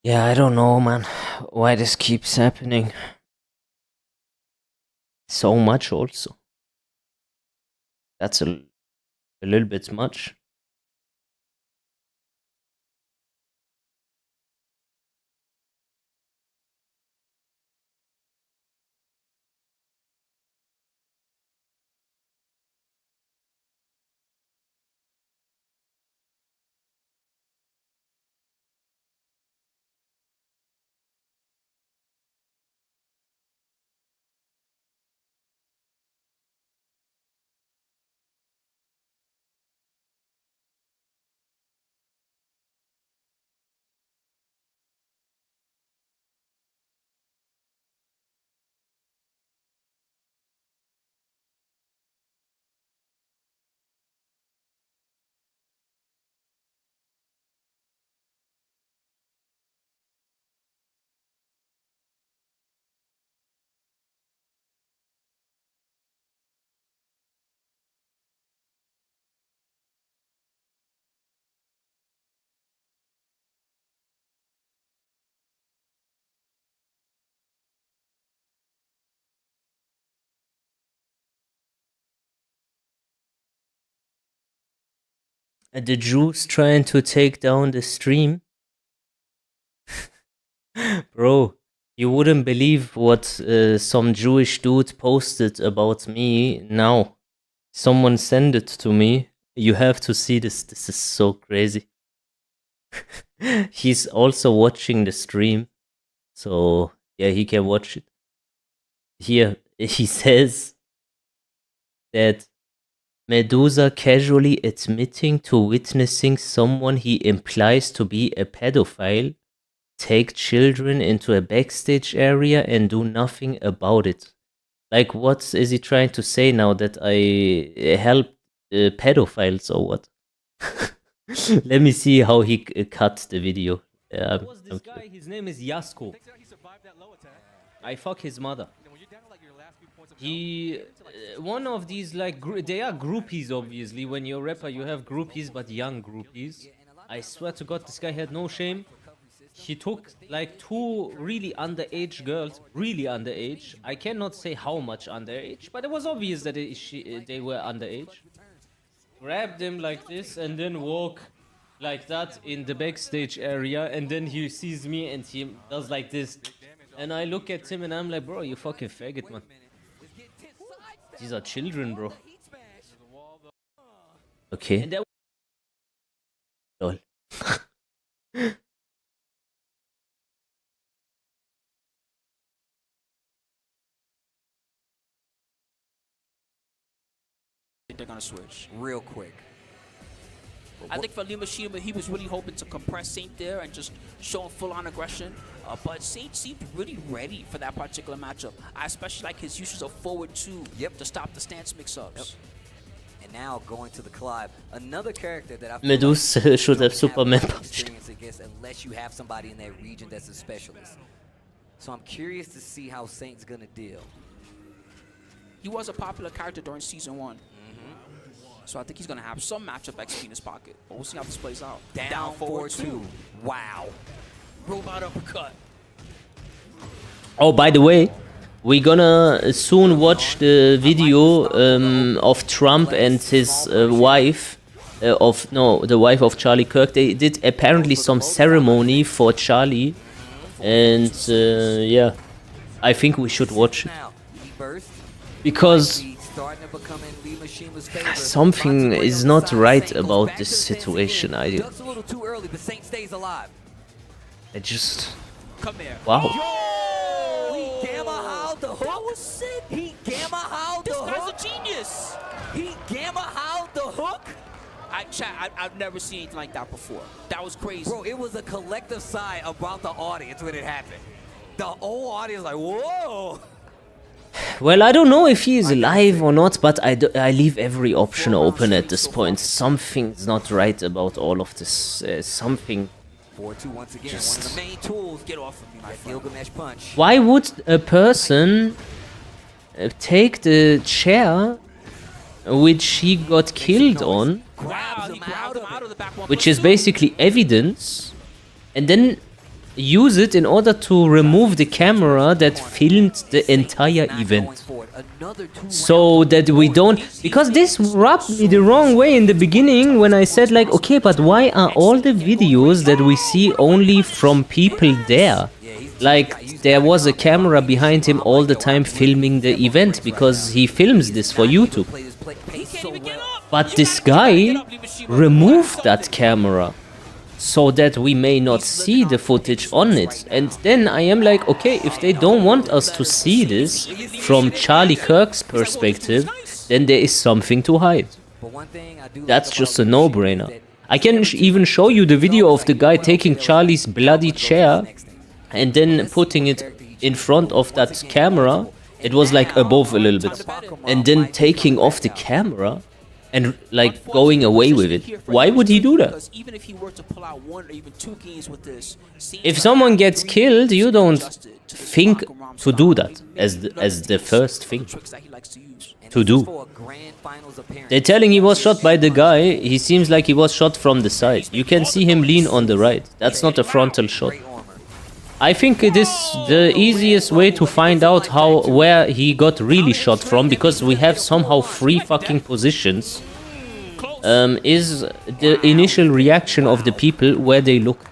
Yeah, I don't know, man. Why this keeps happening so much also. That's a little bit much. The Jews trying to take down the stream. Bro, you wouldn't believe what some Jewish dude posted about me now. Someone sent it to me. You have to see this. This is so crazy. He's also watching the stream. So, yeah, he can watch it. Here, he says that Medusa casually admitting to witnessing someone he implies to be a pedophile take children into a backstage area and do nothing about it. Like, what is he trying to say now? That I help pedophiles or what? Let me see how he cut the video. What's this guy? His name is Yasko. I fuck his mother. He, one of these, like, they are groupies, obviously. When you're a rapper, you have groupies, but young groupies. I swear to God, this guy had no shame. He took, like, two really underage girls, really underage. I cannot say how much underage, but it was obvious that they were underage. Grabbed them like this and then walk like that in the backstage area, and then he sees me and he does like this. And I look at him and I'm like, bro, you fucking faggot, man. These are children, bro. Okay. And that lol. They're gonna switch real quick. I think for Limashima, he was really hoping to compress Saint there and just show him full-on aggression. But Saint seemed really ready for that particular matchup. I especially like his usage of forward two to stop the stance mix-ups. And now going to the Clive, another character that I feel Medusa like should have Superman experience against unless you have somebody in that region that's a specialist. So I'm curious to see how Saint's gonna deal. He was a popular character during season 1. So I think he's going to have some matchup XP in his pocket. But we'll see how this plays out. Down 4-2. Wow. Robot uppercut. Oh, by the way, we're gonna soon watch the video of Trump and his wife. The wife of Charlie Kirk. They did apparently some ceremony for Charlie. And yeah, I think we should watch it. Because something is not right about this situation. I just... Wow. He gamma-howled the hook. That was sick. He gamma-howled the hook. This guy's a genius. He gamma-howled the hook. I've never seen anything like that before. That was crazy. Bro, it was a collective sigh about the audience when it happened. The whole audience like, whoa. Well, I don't know if he is alive or not, but I leave every option open at this point. Something's not right about all of this. Something... 4-2 once again. One of the main tools. Get off of me, my Gilgamesh punch. Why would a person take the chair which he got killed on, wow, he grabbed him out of the back, which is basically evidence, and then use it in order to remove the camera that filmed the entire event. So that we don't, because this rubbed me the wrong way in the beginning when I said like, okay, but why are all the videos that we see only from people there? Like, there was a camera behind him all the time filming the event because he films this for YouTube. But this guy removed that camera so that we may not see the footage on it. And then I am like, okay, if they don't want us to see this from Charlie Kirk's perspective, then there is something to hide. That's just a no-brainer. I can even show you the video of the guy taking Charlie's bloody chair and then putting it in front of that camera. It was like above a little bit. And then taking off the camera and like going away with it. Why would he do that? If someone gets killed, you don't think to do that as the first thing to do. They're telling he was shot by the guy. He seems like he was shot from the side. You can see him lean on the right. That's not a frontal shot. I think it is the easiest way to find out where he got really shot from, because we have somehow 3 fucking positions, is the initial reaction of the people where they look.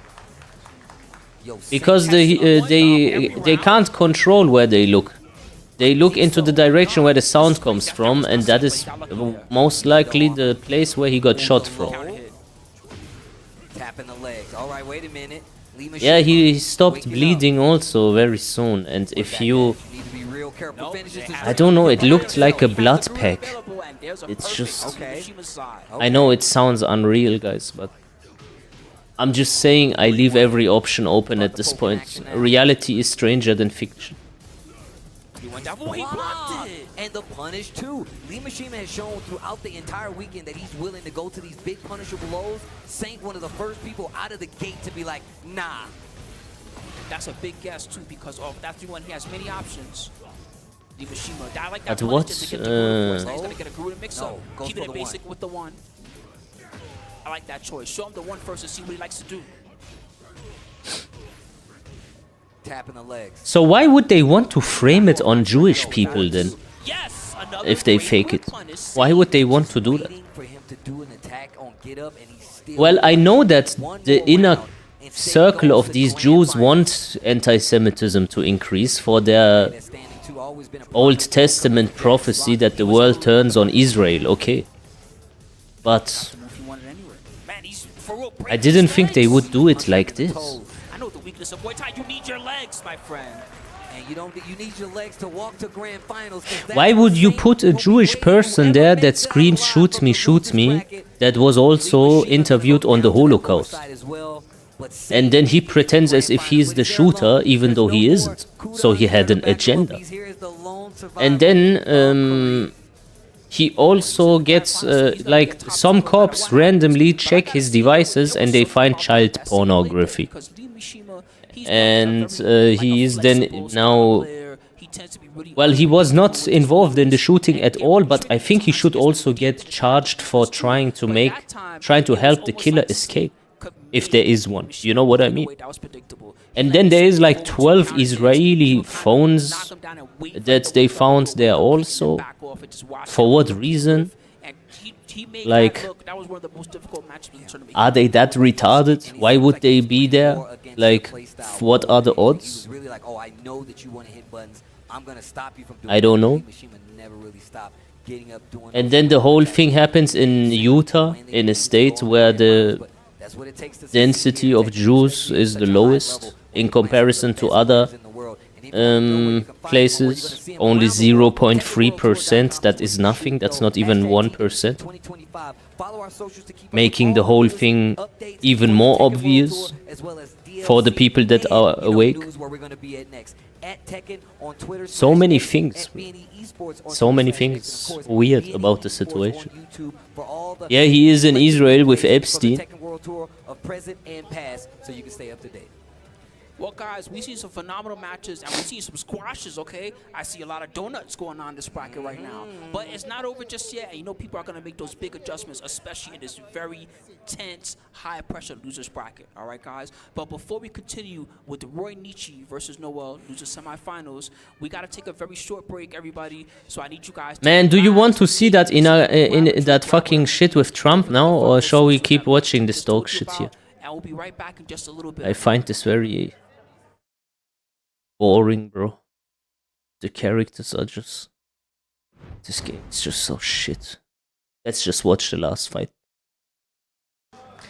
Because they can't control where they look. They look into the direction where the sound comes from, and that is most likely the place where he got shot from. Tapping the legs. All right, wait a minute. Yeah, he stopped bleeding also very soon, and if you... I don't know, it looked like a blood pack. It's just... I know it sounds unreal, guys, but... I'm just saying I leave every option open at this point. Reality is stranger than fiction. And the punish too. Lee Mishima has shown throughout the entire weekend that he's willing to go to these big punishable blows. Saint, one of the first people out of the gate to be like, nah. That's a big guess too, because that's the one he has many options. Lee Mishima, I like At that what? He's gonna get a Garuda mix up. Keeping it basic with the one. I like that choice. Show him the one first and see what he likes to do. Tapping the legs. So why would they want to frame it on Jewish people then? If they fake it, why would they want to do that? Well, I know that the inner circle of these Jews want anti-Semitism to increase for their Old Testament prophecy that the world turns on Israel, okay. But I didn't think they would do it like this. I know the weakness of Muay Thai. You need your legs, my friend. You need your legs to walk to grand finals. Why would you put a Jewish person there that screams shoot me, that was also interviewed on the Holocaust? And then he pretends as if he's the shooter, even though he isn't. So he had an agenda. And then he also gets, like, some cops randomly check his devices and they find child pornography. And he is then now... Well, he was not involved in the shooting at all, but I think he should also get charged for trying to help the killer escape, if there is one. You know what I mean? And then there is like 12 Israeli phones that they found there also. For what reason? Like, are they that retarded? Why would they be there? Like, what are the odds? I don't know. And then the whole thing happens in Utah, in a state where the density of Jews is the lowest in comparison to other places. Only 0.3%. That is nothing. That's not even 1%. Making the whole thing even more obvious for the people that are awake. So many things. So many things weird about the situation. Yeah, he is in Israel with Epstein. Well, guys, we see some phenomenal matches, and we see some squashes, okay? I see a lot of donuts going on in this bracket right now. But it's not over just yet, and you know people are going to make those big adjustments, especially in this very tense, high-pressure losers bracket, all right, guys? But before we continue with the Roy Nietzsche versus Noel losers semifinals, we got to take a very short break, everybody, so I need you guys to... Man, do you want to see that in that fucking shit with Trump now, or shall we keep watching this dog shit here? And we'll be right back in just a little bit. I find this very boring, bro. The characters are just... This game is just so shit. Let's just watch the last fight.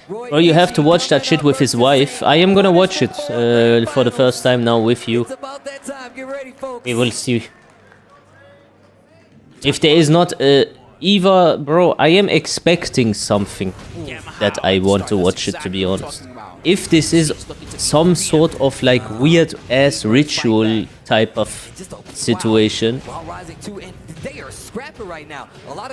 Bro, you have to watch that shit with his wife. I am gonna watch it for the first time now with you. We will see. If there is not Eva, bro, I am expecting something that I want to watch it, to be honest. If this is some sort of like weird ass ritual type of situation,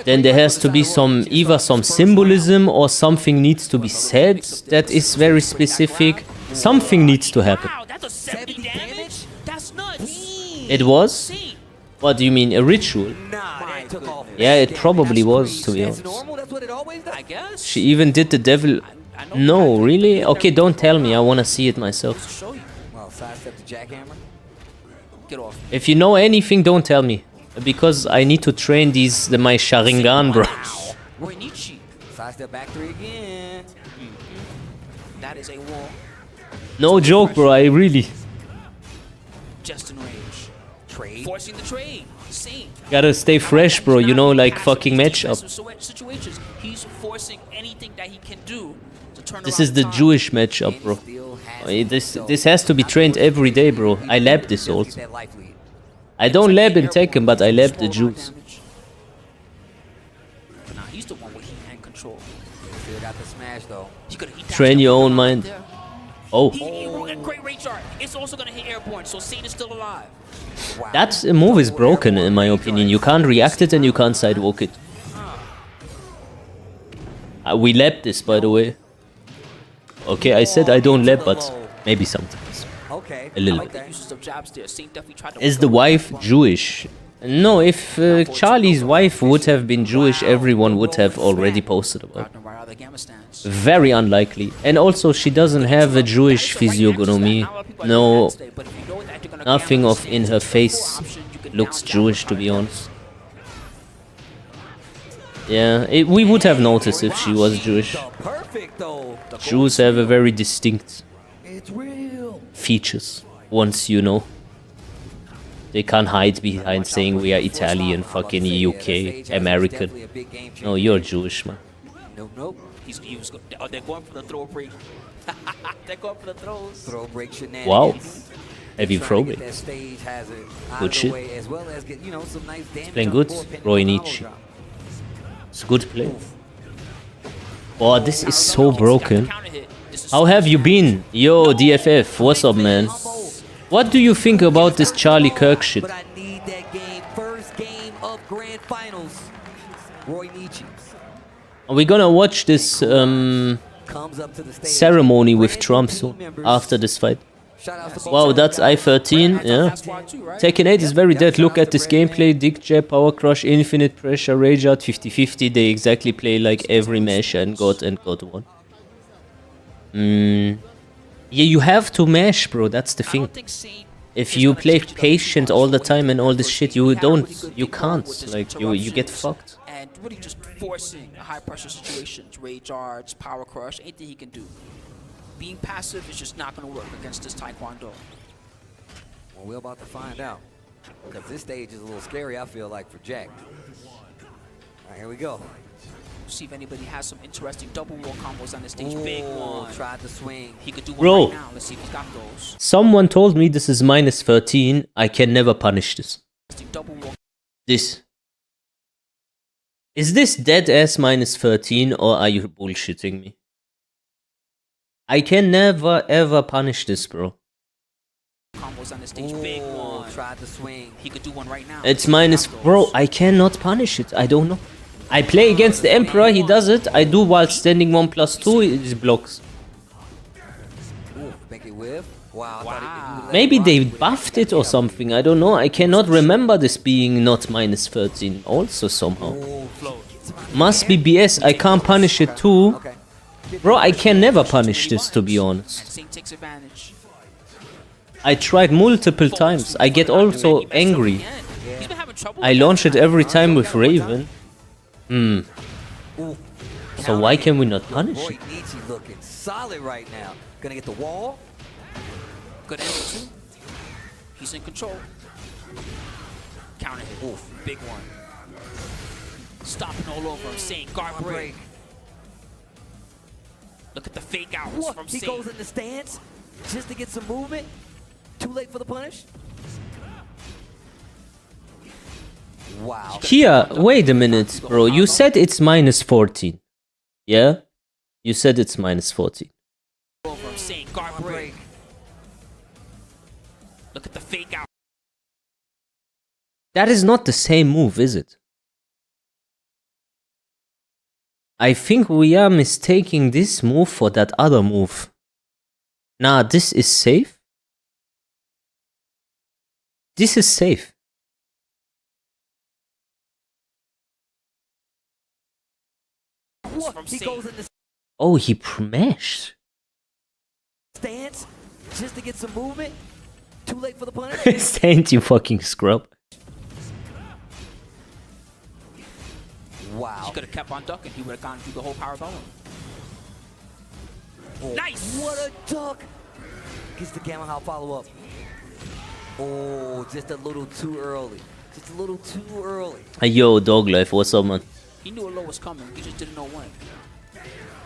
then there has to be either some symbolism or something needs to be said that is very specific. Something needs to happen. Wow, that's a 70 damage? That's nuts. It was? What do you mean, a ritual? Yeah, it probably was, to be honest. I guess. She even did the devil... No, really? Okay, don't tell me. I wanna see it myself. Show you. Well, sidestep the jackhammer. Get off. If you know anything, don't tell me. Because I need to train my Sharingan, bro. Roy Nietzsche. Sidestep back three again. That is a wall. No joke, bro. I really... Just in range. Trade. Forcing the trade. See. Gotta stay fresh, bro. You know, like fucking matchup. Situations. He's forcing anything that he can do to turn This around is the time. Jewish matchup, bro. This has to be trained every day, bro. I lab this also. I don't lab in Tekken, but I lab the Jews. Nah, he's the one with heat and control. Still got the smash though. Train your own mind. Oh. A great rage art. It's also gonna hit airborne, so Satan is still alive. Wow. That move is broken, in my opinion. You can't react it and you can't sidewalk it. We lab this, by the way. Okay, I said I don't lab, but maybe sometimes. Okay. A little Like bit. the uses of jabs there. Saint definitely tried to Is the wife Jewish? No, if Charlie's wife would have been Jewish, everyone would have already posted about it. Got them right out of the gamma stance. Very unlikely. And also, she doesn't have a Jewish physiognomy. No, nothing of in her face looks Jewish, to be honest. Yeah, we would have noticed if she was Jewish. Perfect though. Jews have a very distinct features, once you know. They can't hide behind saying we are Italian, fucking UK, American. No, you're Jewish, man. Nope. They're going for the throw break. They're going for the throws. Throw break shenanigans. Wow. Heavy throw Trying to break. get that stage hazard out Good of the shit. way, as well as get, you know, some nice damage Playing on good, the board, pinning Roy on the Nietzsche. drop. It's a good play. Oh, this is so broken. Counter hit. This is How have you been? Yo, DFF, what's up, man? What do you think about this Charlie Kirk shit? But I need that game. First game of grand finals. Roy Nietzsche Are we gonna watch this comes up to the stage. ceremony with Brand new Trump team soon, members. after this fight? Shout out to both Wow, of that's them guys. I-13, yeah. squad too, right? Tekken 8 is very dead. Look at this gameplay. Dick Jab, Power Crush, Infinite Pressure, Rage Out, 50-50. They exactly play like every mesh and God 1. Yeah, you have to mesh, bro. That's the I thing. don't think Saint If is you gonna play change it up patient too all much the when time and all this he shit, had you a really don't, good you game can't. with his Like, you get interruptions fucked. And really just forcing high pressure situations, rage arts, power crush, anything he can do. Being passive is just not going to work against this Taekwondo. Well, we're about to find out. Because this stage is a little scary, I feel like, for Jack. All right, here we go. See if anybody has some interesting double wall combos on this stage. Big one. Tried to swing. He could do one Bro. right now. Let's see if he's got those. Someone told me this is -13. I can never punish this. Double wall. This. Is this dead ass -13 or are you bullshitting me? I can never ever punish this, bro. Combos on this stage. Big one. Tried to swing. He could do one right now. It's Let's see if minus, he's got bro. those. I cannot punish it. I don't know. I play against the Emperor. He does it. I do while standing 1+2. He blocks. Ooh, make it whiff. Wow. I thought he let Maybe it they rock with buffed that it or KO. something. I don't know. I cannot remember this being not minus 13 also somehow. Oh, Float. Must be BS. I can't punish it too. Okay. Bro, I can never punish this to be And honest. Saint takes advantage. I tried multiple times. I get also angry. He's been having trouble I with launch that it every time Got with it one time. Raven. Ooh. So why can we not punish Boy, it? Nietzsche looking solid right now. Gonna get the wall. Good angle too. He's in control. Counter hit. Oof. Big one. Stomping all over him. Saint guard break. Look at the fake outs What? from He Saint. goes in the stance just to get some movement. Too late for the punish. Wow. Here, wait a minute, bro. You said it's minus 14. Yeah? You said it's minus 14. Over him. Saint guard break. Look at the fake out. That is not the same move, is it? I think we are mistaking this move for that other move. Nah, this is safe. This is safe. What? From He Saint. goes in the Oh, he mashed. stance just to get some movement. Too late for the punish. Saint, you fucking scrub. Wow. He could have kept on ducking. He would have gone through the whole power bottom. Oh, Nice. What a duck. Gets the camera how follow up. Oh, just a little too early. Just a little too early. Yo, dog life, what's up, man? He knew a low was coming. He just didn't know when.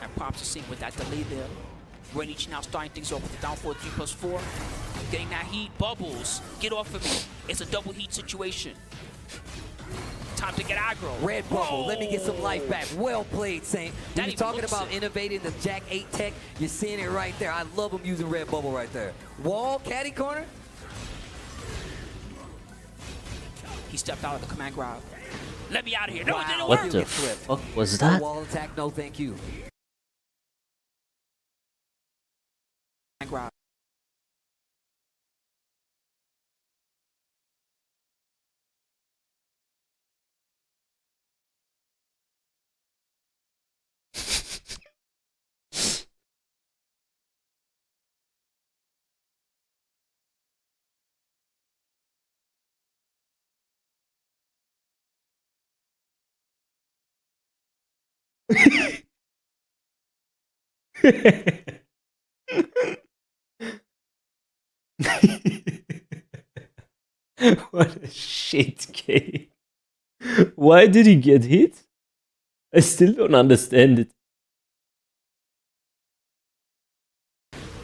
And props to Saint with that delay there. Renich now starting things off with the down 4, 3+4. Getting that heat. Bubbles. Get off of me. It's a double heat situation. Time to get aggro. Red bubble, let me get some life back. Well played, Saint. When That you're even talking looks about it. innovating the Jack 8 tech, you're seeing it right there. I love him using red bubble right there. Wall, caddy corner. He stepped out of the command grab. Let me out of here. No, it didn't What work. the Get flipped. fuck was No that? wall attack, no thank you. Command grab. What a shit game. Why did he get hit? I still don't understand it.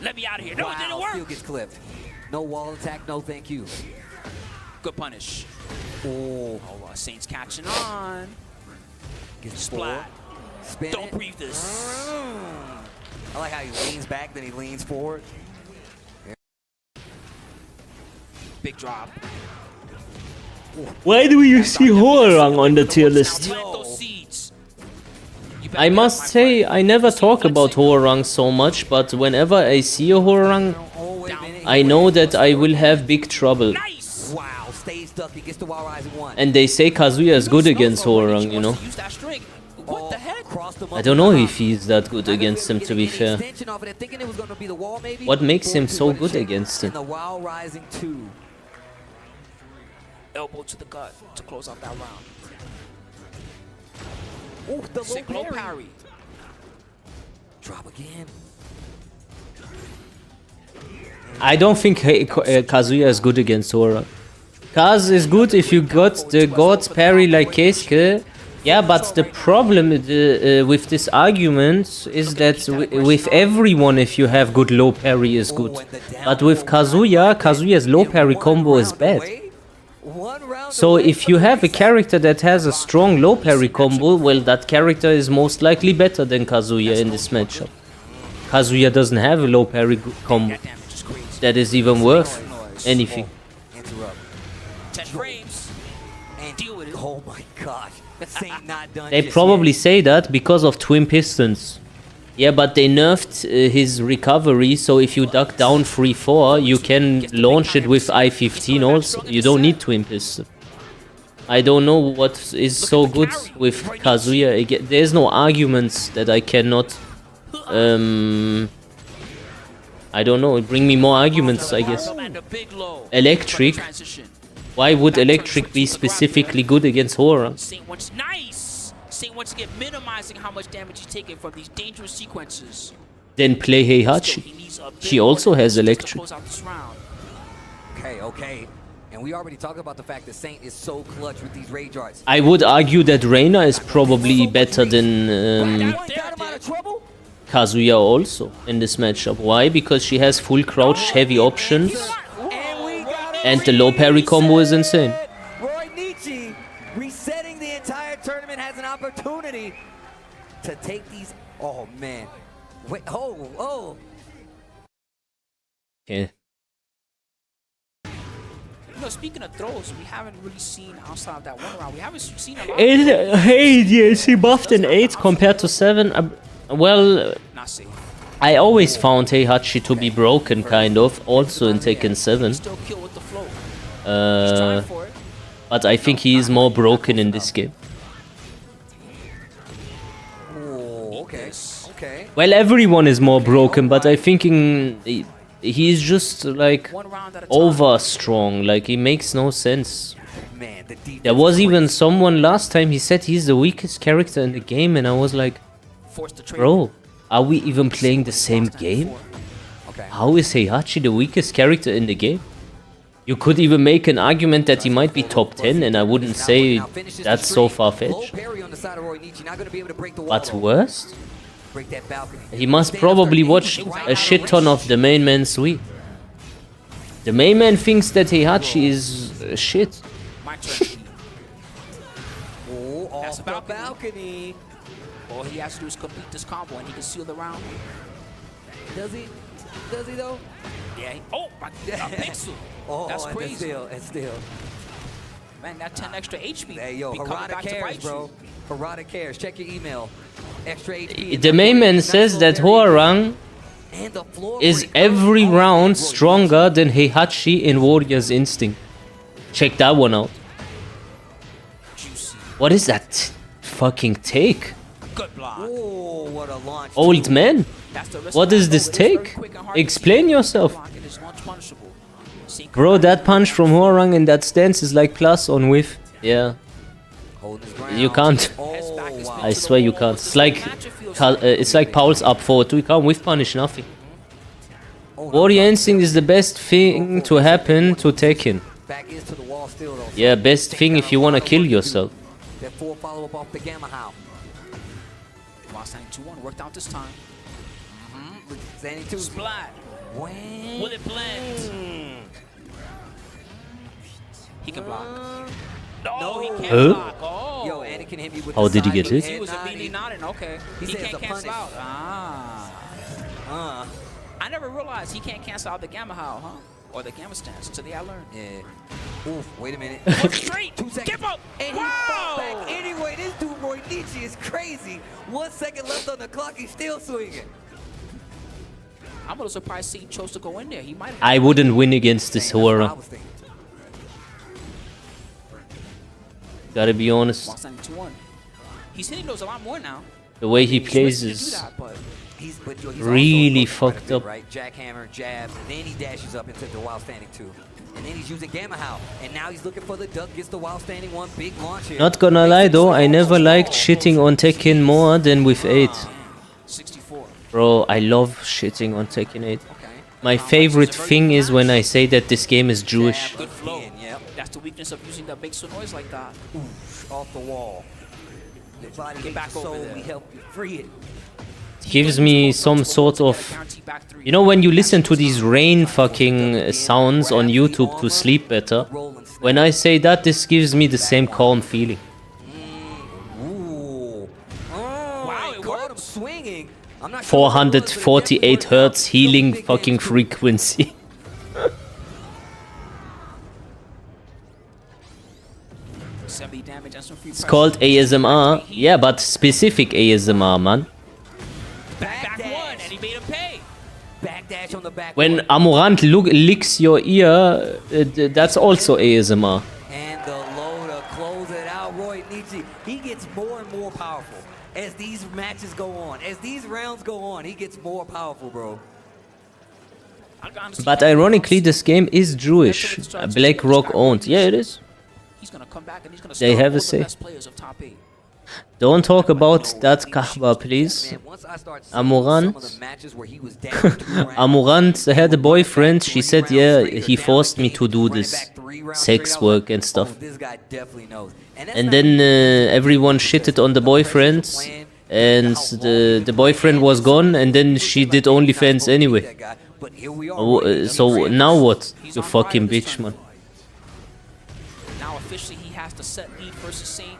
Let me out of here. No, it didn't Wow, work. still gets clipped. No wall attack, no thank you. Good punish. Oh, Saint's catching on. gets Splat. Spin Don't it. breathe this. I like how he leans back, then he leans forward. Big drop. Why do you see Horang on the tier list? Plant those seeds. You better I get must my say, friend. I never talk Flexing. about Horang so much, but whenever I see a Horang, Oh, wait a minute. I know that I will have big trouble. Nice. Wow, stays stuck. He gets the Wild Rising 1. And they say Kazuya is good against Horang, you know. Use that string. What the heck? I don't know if he's that good against him, to be fair. What makes him so good against him? The Wild Rising 2. Elbow to the gut to close out that round. Oh, the Sick low low parry. parry. Drop again. I don't think Kazuya is good against Horang. Kaz is good if you got the God's parry like Keisuke. Yeah, but the problem with this argument is that with everyone, if you have good low parry is good. But with Kazuya, Kazuya's low parry combo is bad. So if you have a character that has a strong low parry combo, well, that character is most likely better than Kazuya in this matchup. Kazuya doesn't have a low parry combo That damage is crazy. that is even worth anything. Interrupt. 10 frames. And Deal with it. Oh my gosh. Saint not done They just probably yet. say that because of twin pistons. Yeah, but they nerfed his recovery, so if you duck down 3-4, you can launch it with I-15 also. You don't need twin pistol. I don't know what is so good with Kazuya. Again, there's no arguments that I cannot... I don't know, bring me more arguments, I guess. Electric. Why would Electric be specifically good against Hora? Nice! Saint once again minimizing how much damage he's taking from these dangerous sequences. Then play Heihachi. He also has Electric. Okay. And we already talked about the fact that Saint is so clutch with these rage arts. I would argue that Reina is probably better than Kazuya also in this matchup. Why? Because she has full crouch, heavy options, and the low parry combo is insane. Roy Nietzsche, resetting the entire tournament, has an opportunity to take these. Oh man! Wait! Oh! Okay. You know, speaking of throws, we haven't really seen outside of that one round. We haven't seen a lot. Hey, yes, he buffed an 8 compared to 7. Well, I always found Heihachi to be broken, kind of, also in Tekken 7. But I think he is more broken in this game. Okay. Well, everyone is more broken, but I think he's just like over strong. Like, he makes no sense. There was even someone last time, he said he's the weakest character in the game, and I was like, bro, are we even playing the same game? How is Heihachi the weakest character in the game? You could even make an argument that he might be top 10, and I wouldn't say that's so far-fetched. But worst? He must probably watch a shit ton of the main man Sui. The main man thinks that Heihachi is shit. That's the balcony. All he has to do is complete this combo and he can seal the round. Does he? Does he though? Yeah. Oh, a pixel. That's crazy. And still. Man, that 10 extra HP. Hey, yo, Harada cares, bro. Harada cares. Check your email. Extra HP. The main man says that Hwoarang is every round stronger than Heihachi in Warrior's Instinct. Check that one out. What is that fucking take? Good block. Oh, what a launch. Old man? What is this take? Explain yourself. Bro, that punch from Hwoarang in that stance is like plus on whiff. Yeah. You can't. I swear you can't. It's like Paul's up forward. You can't whiff punish nothing. Warrior Instinct is the best thing to happen to Tekken. Yeah, best thing if you wanna kill yourself. That full follow-up off the Gamma How. Standing 2-1 worked out this time. Standing 2. Splat. Will it blend? He can block. No, he can't block. Oh. Yo, Anakin hit me with How did he get hit? He was immediately nodding. Okay. He can't cancel out. I never realized he can't cancel out the Gamma How, huh? Or the Gamma stance. Today I learned. Yeah. Oof, wait a minute. Straight. 2 seconds. Skip up. And he fought back anyway. This dude, Roy Nietzsche, is crazy. 1 second left on the clock. He's still swinging. I'm a little surprised Saint chose to go in there. He might. I wouldn't win against this Hwoarang. Gotta be honest. He's hitting those a lot more now. The way he plays is really fucked up. Right? Jackhammer, jab, and then he dashes up into the wild standing 2. And then he's using Gamma How. And now he's looking for the duck, gets the wild standing 1. Big launch here. Not gonna lie though, I never liked shitting on Tekken more than with 8. 64. Bro, I love shitting on Tekken 8. My favorite thing is when I say that this game is Jewish. Good flow. That's the weakness of using that big noise like that. Oof, off the wall. The body Get back over there. We help you free it. Gives me some sort of... You know when you listen to these rain fucking sounds on YouTube to sleep better? When I say that, this gives me the same calm feeling. Ooh. Wow, it caught him swinging. 448 hertz healing fucking frequency. It's called ASMR. Yeah, but specific ASMR, man. Back one, and he made him pay. Backdash on the back. When one. Amorant licks your ear, that's also ASMR. And the low to close it out. Roy Nietzsche, he gets more and more powerful as these matches go on. As these rounds go on, he gets more powerful, bro. But ironically, this game is Jewish. BlackRock owned. Yeah, it is. He's gonna come back and he's gonna They start have a all say. the best players of top 8. Don't talk about that kahwa, please. Man, once I start seeing Amorant. some of the matches where he was down 2 rounds, Amorant had a boyfriend. She said, three yeah, rounds he straight, or forced down me the to game, do running this back 3 rounds sex straight, I was work like, and stuff. oh, this guy definitely knows. that's And not then even everyone because shitted on the boyfriend, plan, and how long the boyfriend was gone, and then she did OnlyFans anyway. But here we are, Oh, Roy. so now what? He's You on fire fucking this bitch, man. tournament. Now officially he has to set lead versus Saint.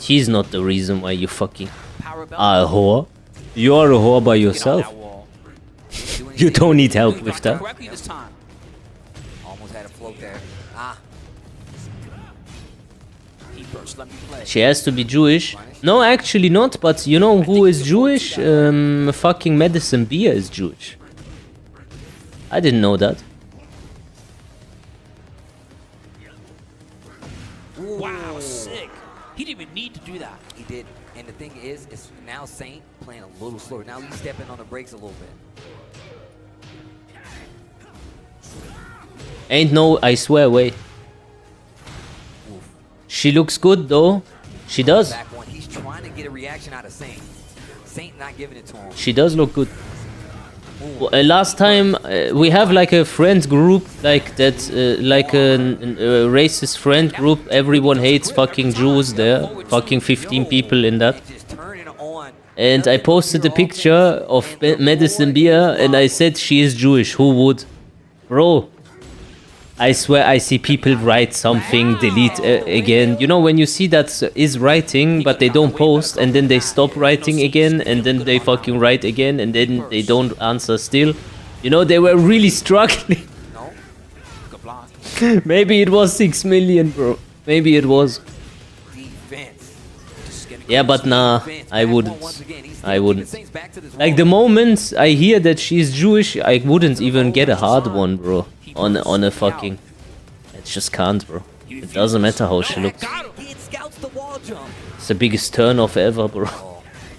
He's not the reason why you fucking Power belt. are a whore. You are a whore by Get on yourself. that wall. You don't need help He with got that. correctly this time. Almost had a float there. Ah, He burst, let me play. She has to be Jewish. No, actually not, but you know who is Jewish? Fucking Medicine Beer is Jewish. I didn't know that. Wow, sick. He didn't even need to do that. he did. And the thing is, it's now Saint playing a little slower. Now he's stepping on the brakes a little bit. Ain't no, I swear, way. She looks good though. She does. Back one. He's trying to get a reaction out of Saint. Saint not giving it to him. She does look good. Well, last time we have like a friend group like that, like a racist friend group. Everyone hates fucking Jews there. Fucking 15 people in that. And just turning on. And I posted a picture of Medicine Beer and I said she is Jewish. Who would? Bro, I swear I see people write something, delete again. You know when you see that is writing but they don't post and then they stop writing again and then they fucking write again and then they don't answer still. You know they were really struggling. No. Good block. Maybe it was 6 million, bro. Maybe it was. Defense. Just getting Yeah, but nah, Defense. I Back one wouldn't. once again. He's I still wouldn't. keeping Saints back to this Like the wall. moment I hear that she's Jewish, I wouldn't even get a hard one, bro. On a fucking, it just can't, bro. It doesn't matter how she looks. Got him. He scouts the wall jump. It's the biggest turn off ever, bro.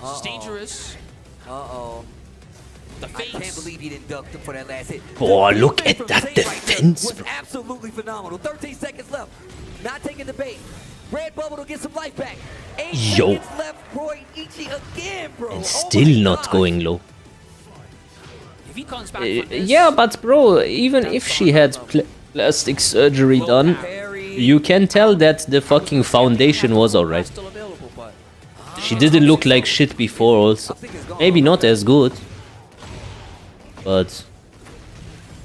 It's dangerous. Uh-oh. The I can't face. believe he didn't duck for that last hit. Boy, The look defense at from that Saint right there defense, was bro. absolutely phenomenal. 13 seconds left. Not taking the bait. Red bubble to get some life back. 8 Yo. seconds left. Roy Ichi again, bro. And Oh still my not God. going low. If he comes back from this, Yeah, but bro, even if she had plastic surgery done, you can tell that the fucking foundation was alright. still available, but She didn't look like shit before also. Maybe not as good. But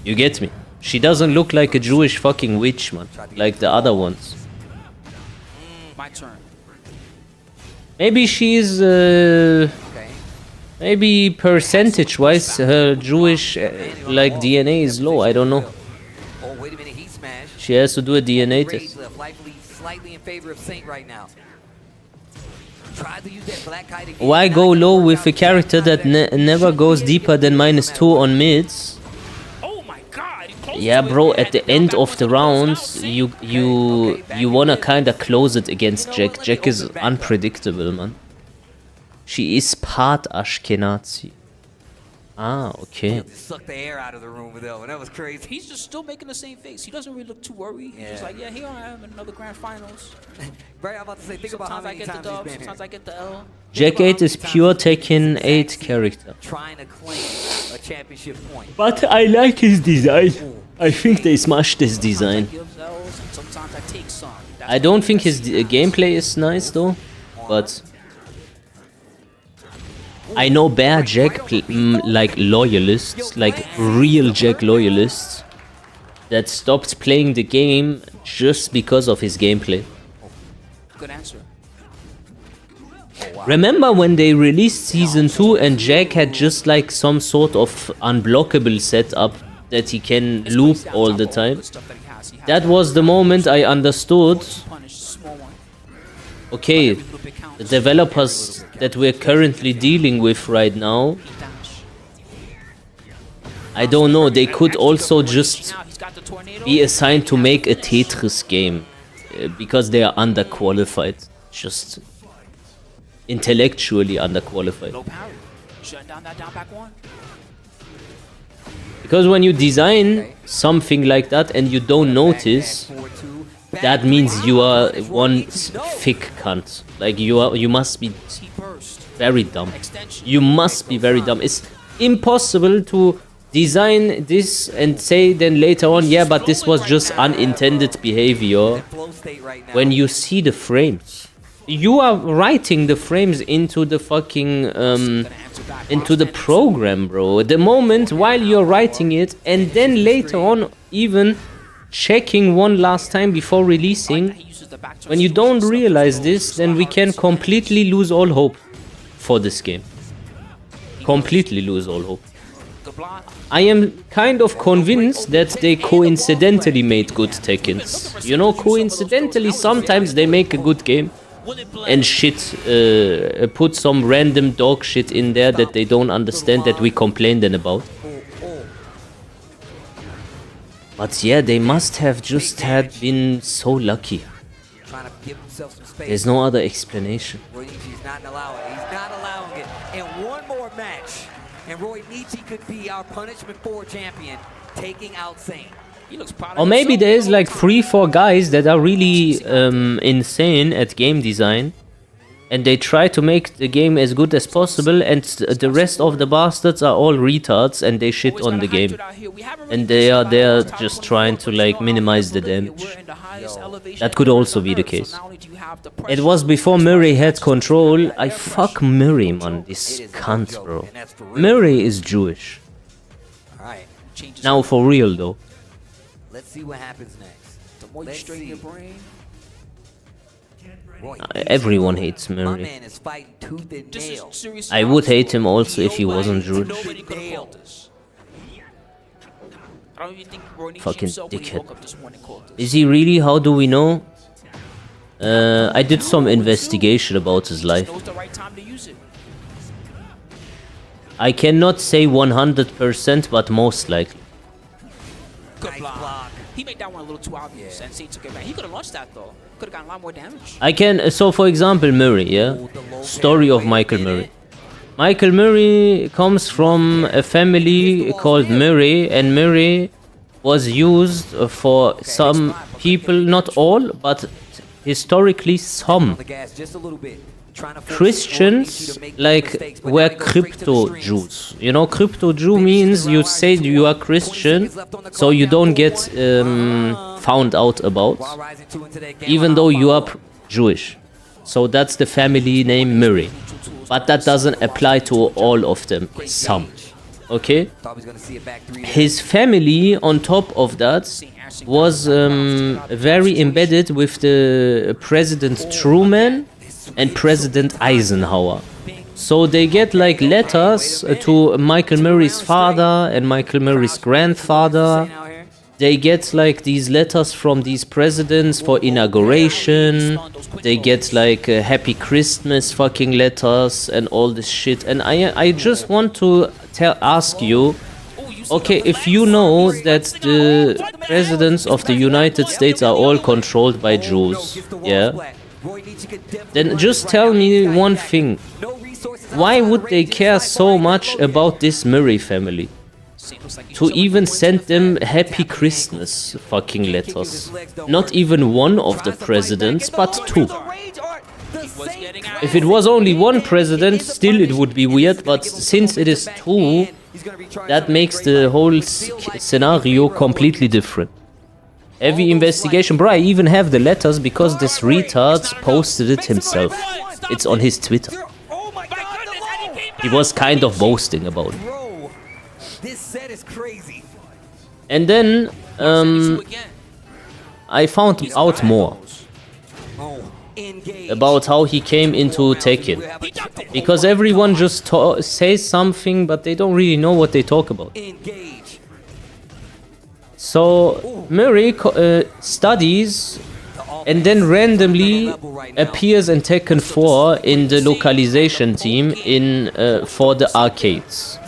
you get me. She doesn't look like a Jewish fucking witch, man. Like the other ones. my turn. Maybe she's Okay. maybe percentage-wise her Jewish like DNA is low. I don't know. Oh, wait a minute. He smashed. She has to do a DNA Rage test. left, slightly in favor of Saint right now. Tried to use that black kite again. Why go low with a character that never goes deeper than -2 on mids? Oh my God! He closed Yeah, to it. bro. Had At the to build end back of once the it closed out. rounds, Saint. you wanna kinda close it against Jack. Jack is unpredictable, man. She is part Ashkenazi. Ah, okay. Just sucked the air out of the room with that one. That was crazy. He's just still making the same face. He doesn't really look too worried. He's just Yeah. like, yeah, here I am in another grand finals. Right, I'm about to say, think about how Sometimes I many get the times dub, he's been sometimes here. I get the L. Jack 8 is pure Tekken 8 character. Trying to claim a championship point. But I like his design. I think they smashed his design. Sometimes I give L's and sometimes I take some. That's I don't think his gameplay is nice though, but I know Bear Jack like loyalists, like real Jack loyalists, that stopped playing the game just because of his gameplay. good answer. Remember when they released Season 2 and Jack had just like some sort of unblockable setup that he can loop all the time? That was the moment I understood, Punish, small one. okay, Every little bit counts. the developers that we're currently dealing with right now, I don't know, they could also just be assigned to make a Tetris game because they are underqualified, just intellectually underqualified. Low parry. Shutting down that down back one. Because when you design something like that and you don't notice, that means you are one thick cunt. Like you must be very dumb. You must be very dumb. It's impossible to design this and say then later on, yeah, but this was just unintended behavior. When you see the frames, you are writing the frames into the fucking into the program, bro. The moment while you're writing it, and then later on even checking one last time before releasing. When you don't realize this, then we can completely lose all hope for this game. Completely lose all hope. I am kind of convinced that they coincidentally made good Tekkens. You know, coincidentally sometimes they make a good game and shit, put some random dog shit in there that they don't understand, that we complain then about. But yeah, they must have just been so lucky. There's no other explanation. He's not allowing it. And one more match, and Roy Nietzsche could be our punishment 4 champion, taking out Saint. Or maybe there's like 3-4 guys that are really insane at game design, and they try to make the game as good as possible, and the rest of the bastards are all retards and they shit on the game. And they are there just trying to like minimize the damage. That could also be the case. It was before Murray had control. I fuck Murray, man. This cunt, bro. Murray is Jewish. Now for real though. Let's see what happens next. The more you straighten your brain. Everyone hates My Murray. man is fighting tooth and nail. I would hate him also if he wasn't Jewish. Nobody could have called this. I don't even think Roy Nietzsche Fucking himself when he dickhead. woke up this morning called this. Is he really? How do we know? I did some investigation about his life. Knows the right time to use it. I cannot say 100%, but most likely. Good block. He made that one a little too obvious, and Saint took it back. He could have launched that though. Could have gotten a lot more damage. I can, so for example, Murray, yeah? Story of Michael Murray. Michael Murray comes from a family called Murray, and Murray was used for some people, not all, but historically some Christians, like, were crypto Jews. You know, crypto Jew means you say you are Christian, so you don't get found out about, even though you are Jewish. So that's the family name Murray. But that doesn't apply to all of them, some. Okay? His family, on top of that, was very embedded with the President Truman and President Eisenhower. So they get like letters to Michael Murray's father and Michael Murray's grandfather. They get like these letters from these presidents for inauguration. They get like Happy Christmas fucking letters and all this shit. And I just want to ask you, okay, if you know that the presidents of the United States are all controlled by Jews, yeah, then just tell me one thing. Why would they care so much about this Murray family? To even send them Happy Christmas fucking letters. Not even one of the presidents, but 2. If it was only one president, still it would be weird, but since it is 2, that makes the whole scenario completely different. Heavy investigation. Bro, I even have the letters because this retard posted it himself. It's on his Twitter. He was kind of boasting about it. This set is crazy. And then I found out more about how he came into Tekken. Because everyone just says something, but they don't really know what they talk about. So Murray studies and then randomly appears in Tekken 4 in the localization team in for the arcades.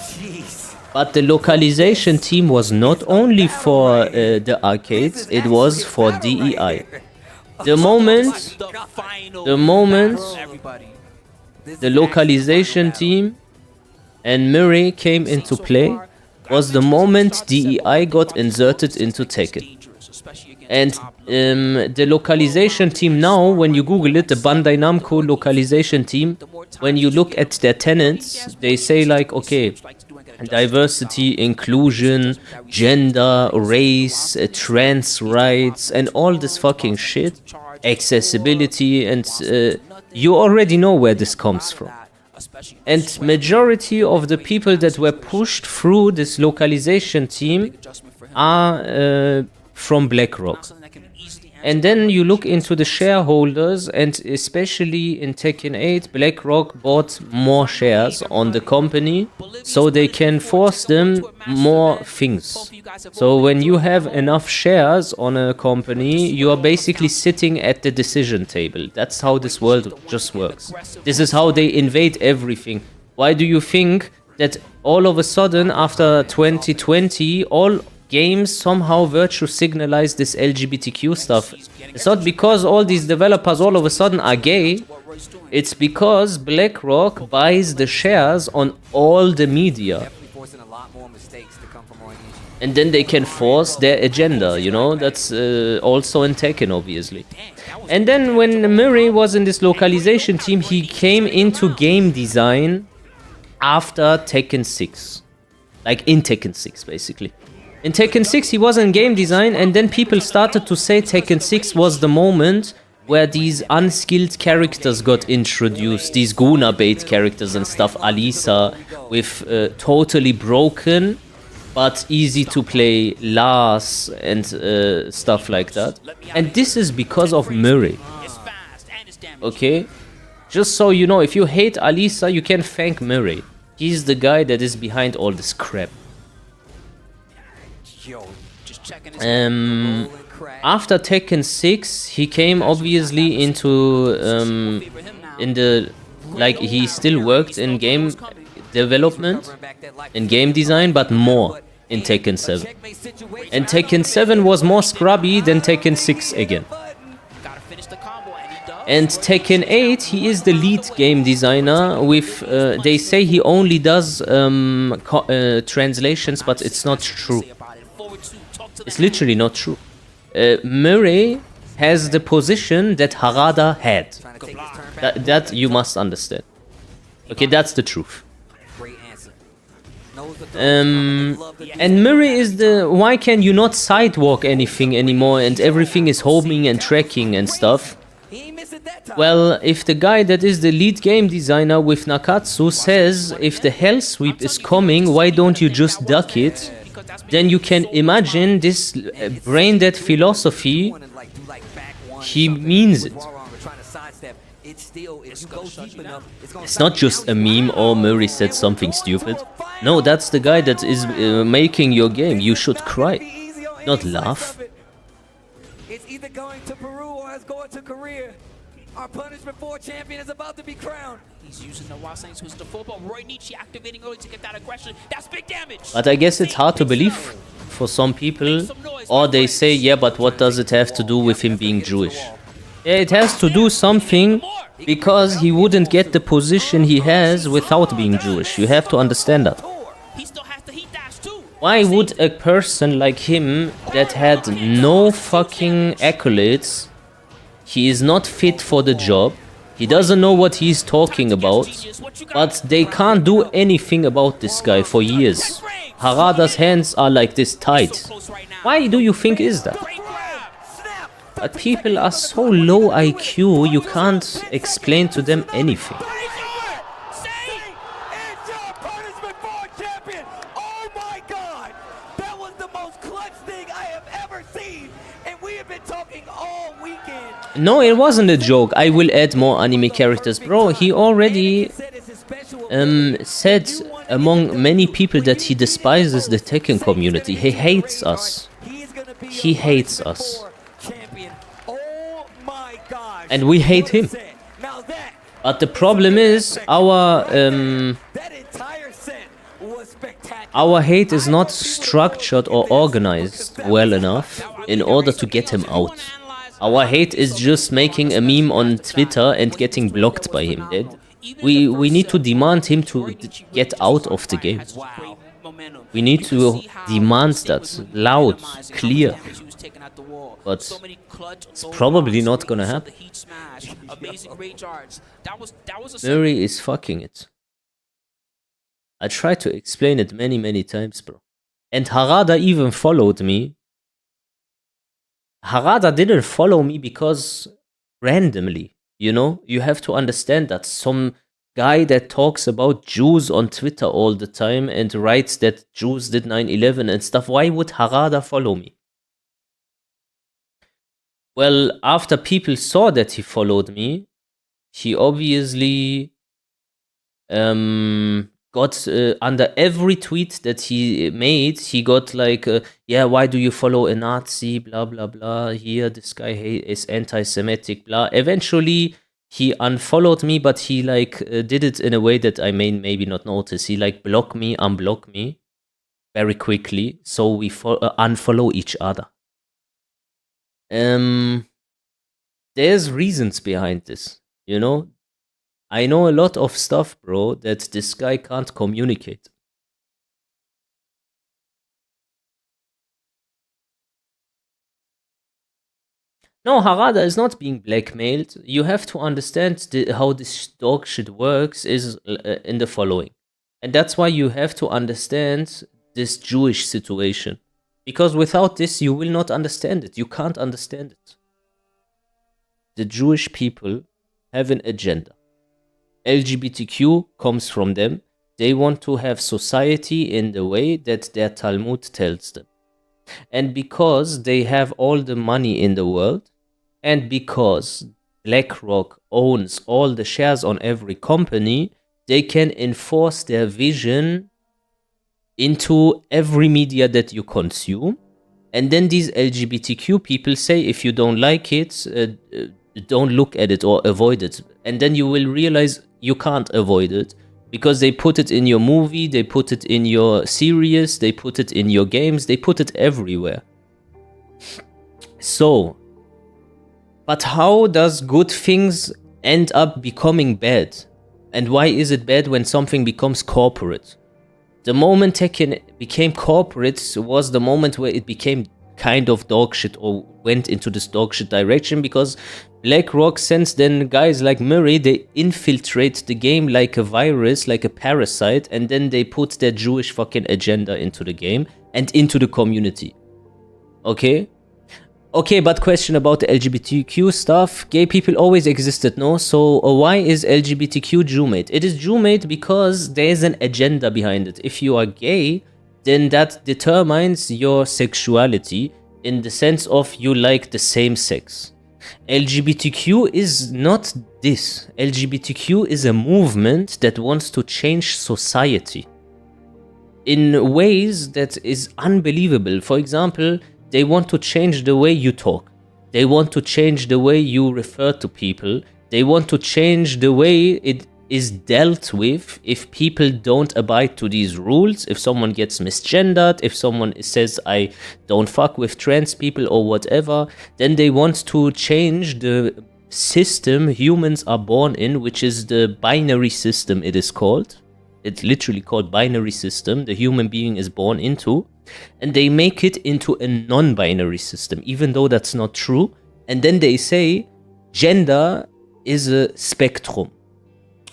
But the localization team was not only for the arcades, it was for DEI. The moment the localization team and Murray came into play was the moment DEI got inserted into Tekken. And the localization team now, when you Google it, the Bandai Namco localization team, when you look at their tenets, they say like, okay, diversity, inclusion, gender, race, trans rights, and all this fucking shit, accessibility, and you already know where this comes from. And majority of the people that were pushed through this localization team are from BlackRock. And then you look into the shareholders, and especially in Tekken 8, BlackRock bought more shares on the company, so they can force them more things. So when you have enough shares on a company, you are basically sitting at the decision table. That's how this world just works. This is how they invade everything. Why do you think that all of a sudden, after 2020, all games somehow virtue signalize this LGBTQ stuff? It's not because all these developers all of a sudden are gay. It's because BlackRock buys the shares on all the media. And then they can force their agenda, you know? That's also in Tekken, obviously. And then when Murray was in this localization team, he came into game design after Tekken 6. Like in Tekken 6, basically. In Tekken 6, he was in game design, and then people started to say Tekken 6 was the moment where these unskilled characters got introduced, these Guna bait characters and stuff, Alisa, with totally broken but easy to play Lars and stuff like that. And this is because of Murray. Okay? Just so you know, if you hate Alisa, you can thank Murray. He's the guy that is behind all this crap. After Tekken 6, he came obviously into in the, like, he still worked in game development, in game design, but more in Tekken 7. And Tekken 7 was more scrubby than Tekken 6 again. And Tekken 8, he is the lead game designer with, they say he only does translations, but it's not true. It's literally not true. Murray has the position that Harada had. That you must understand. Okay, that's the truth. And Murray is the... Why can you not sidewalk anything anymore and everything is homing and tracking and stuff? Well, if the guy that is the lead game designer with Nakatsu says if the hell sweep is coming, why don't you just duck it? Then you can imagine this brain-dead philosophy, he means it. It's not just a meme or Murray said something stupid. No, that's the guy that is making your game. You should cry, not laugh. It's either going to Peru or it's going to Korea. Our punishment 4 champion is about to be crowned. He's using the Wild Saints who's the full, but Roy Nietzsche activating early to get that aggression. That's big damage. But I guess it's hard to believe for some people. Or they say, yeah, but what does it have to do with him being Jewish? Yeah, it has to do something because he wouldn't get the position he has without being Jewish. You have to understand that. Why would a person like him that had no fucking accolades, he is not fit for the job, he doesn't know what he's talking about, but they can't do anything about this guy for years. Harada's hands are like this tight. Why do you think is that? But people are so low IQ, you can't explain to them anything. No, it wasn't a joke. I will add more anime characters. Bro, he already said among many people that he despises the Tekken community. He hates us. He hates us. And we hate him. But the problem is, our hate is not structured or organized well enough in order to get him out. Our hate is just making a meme on Twitter and getting blocked by him. We need to demand him to get out of the game. We need to demand that loud, clear. But it's probably not gonna happen. Murray is fucking it. I tried to explain it many times, bro. And Harada even followed me. Harada didn't follow me because randomly, you know? You have to understand that some guy that talks about Jews on Twitter all the time and writes that Jews did 9/11 and stuff, why would Harada follow me? Well, after people saw that he followed me, he obviously got under every tweet that he made, he got like, yeah, why do you follow a Nazi, blah, blah, blah, here, this guy is anti-Semitic, blah. Eventually, he unfollowed me, but he like did it in a way that I may maybe not notice. He like blocked me, unblocked me very quickly, so we unfollow each other. There's reasons behind this, you know? I know a lot of stuff, bro, that this guy can't communicate. No, Harada is not being blackmailed. You have to understand how this dog shit works is in the following. And that's why you have to understand this Jewish situation. Because without this, you will not understand it. You can't understand it. The Jewish people have an agenda. LGBTQ comes from them. They want to have society in the way that their Talmud tells them. And because they have all the money in the world, and because BlackRock owns all the shares on every company, they can enforce their vision into every media that you consume. And then these LGBTQ people say, if you don't like it, don't look at it or avoid it. And then you will realize you can't avoid it because they put it in your movie, they put it in your series, they put it in your games, they put it everywhere. So, but how does good things end up becoming bad? And why is it bad when something becomes corporate? The moment Tekken became corporate was the moment where it became kind of dog shit or went into this dog shit direction, because BlackRock sends then guys like Murray, they infiltrate the game like a virus, like a parasite, and then they put their Jewish fucking agenda into the game and into the community. Okay? Okay, but question about the LGBTQ stuff. Gay people always existed, no? So why is LGBTQ Jew-made? It is Jew-made because there is an agenda behind it. If you are gay, then that determines your sexuality in the sense of you like the same sex. LGBTQ is not this. LGBTQ is a movement that wants to change society in ways that is unbelievable. For example, they want to change the way you talk. They want to change the way you refer to people. They want to change the way it is dealt with if people don't abide to these rules. If someone gets misgendered, if someone says, I don't fuck with trans people or whatever, then they want to change the system humans are born in, which is the binary system, it is called. It's literally called binary system, the human being is born into. And they make it into a non-binary system, even though that's not true. And then they say gender is a spectrum.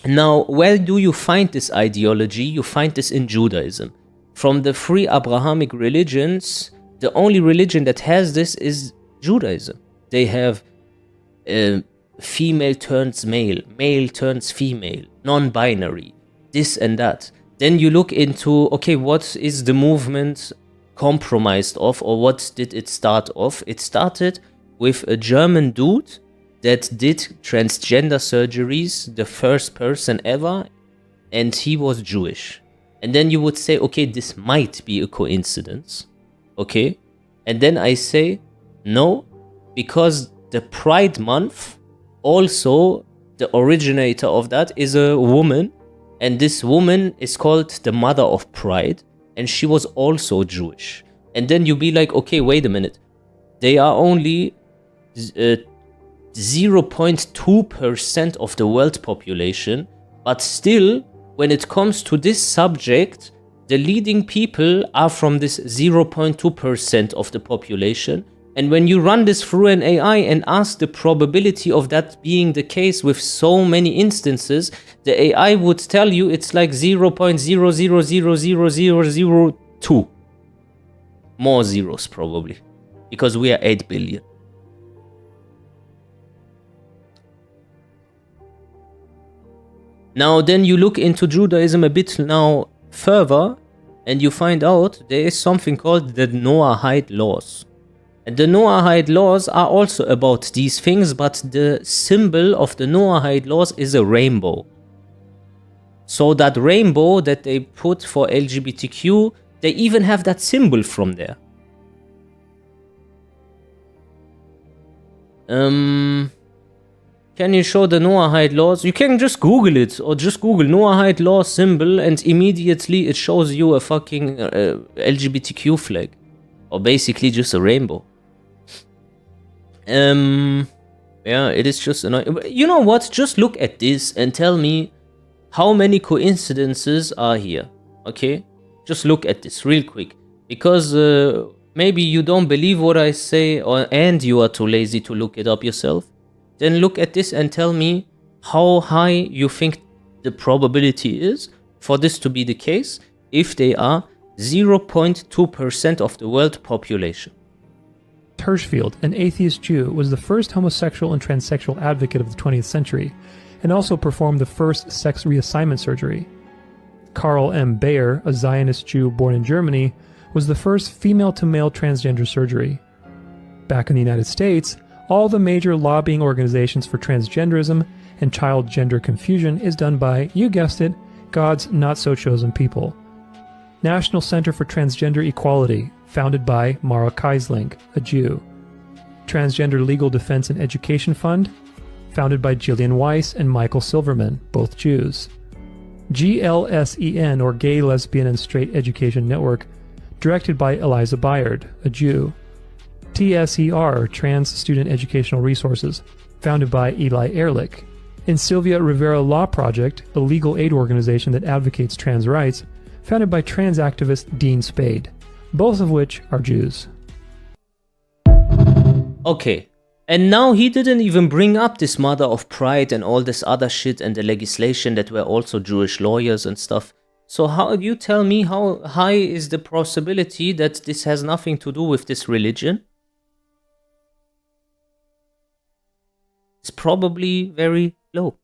Now, where do you find this ideology? You find this in Judaism. From the three Abrahamic religions, the only religion that has this is Judaism. They have female turns male, male turns female, non-binary, this and that. Then you look into, okay, what is the movement compromised of, or what did it start off? It started with a German dude that did transgender surgeries, the first person ever, and he was Jewish. And then you would say, okay, this might be a coincidence, okay? And then I say, no, because the Pride Month also the originator of that is a woman, and this woman is called the Mother of Pride, and she was also Jewish. And then you be like, okay, wait a minute. They are only 0.2% of the world population, but still, when it comes to this subject, the leading people are from this 0.2% of the population. And when you run this through an AI and ask the probability of that being the case with so many instances, the AI would tell you it's like 0.0000002. More zeros probably, because we are 8 billion. Now then you look into Judaism a bit now further, and you find out there is something called the Noahide laws. And the Noahide laws are also about these things, but the symbol of the Noahide laws is a rainbow. So that rainbow that they put for LGBTQ, they even have that symbol from there. Can you show the Noahide laws? You can just Google it, or just Google Noahide law symbol, and immediately it shows you a fucking LGBTQ flag. Or basically just a rainbow. Yeah, it is just annoying. You know what? Just look at this and tell me how many coincidences are here. Okay? Just look at this real quick. Because maybe you don't believe what I say, and you are too lazy to look it up yourself. Then look at this and tell me how high you think the probability is for this to be the case if they are 0.2% of the world population. Hirschfeld, an atheist Jew, was the first homosexual and transsexual advocate of the 20th century, and also performed the first sex reassignment surgery. Karl M. Bayer, a Zionist Jew born in Germany, was the first female-to-male transgender surgery. Back in the United States, all the major lobbying organizations for transgenderism and child gender confusion is done by, you guessed it, God's not-so-chosen people. National Center for Transgender Equality, founded by Mara Keisling, a Jew. Transgender Legal Defense and Education Fund, founded by Gillian Weiss and Michael Silverman, both Jews. GLSEN, or Gay, Lesbian, and Straight Education Network, directed by Eliza Bayard, a Jew. TSER, Trans Student Educational Resources, founded by Eli Ehrlich. And Sylvia Rivera Law Project, a legal aid organization that advocates trans rights, founded by trans activist Dean Spade, both of which are Jews. Okay, and now he didn't even bring up this Mother of Pride and all this other shit and the legislation that were also Jewish lawyers and stuff. So how you tell me how high is the possibility that this has nothing to do with this religion? It's probably very low.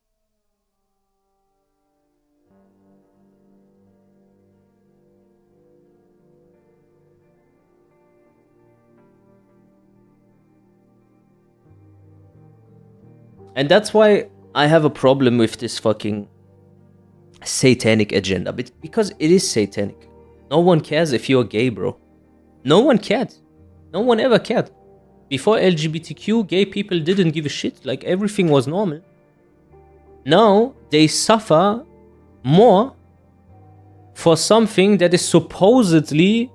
And that's why I have a problem with this fucking satanic agenda. Because it is satanic. No one cares if you're gay, bro. No one cared. No one ever cared. Before LGBTQ, gay people didn't give a shit. Like, everything was normal. Now, they suffer more for something that is supposedly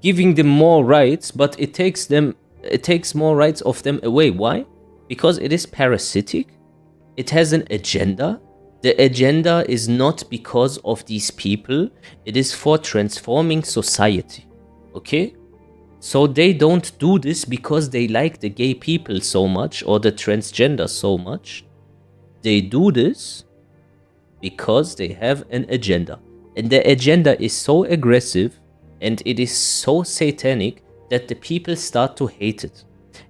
giving them more rights, but it takes more rights of them away. Why? Because it is parasitic. It has an agenda. The agenda is not because of these people. It is for transforming society. Okay? So they don't do this because they like the gay people so much or the transgender so much. They do this because they have an agenda. And the agenda is so aggressive and it is so satanic that the people start to hate it.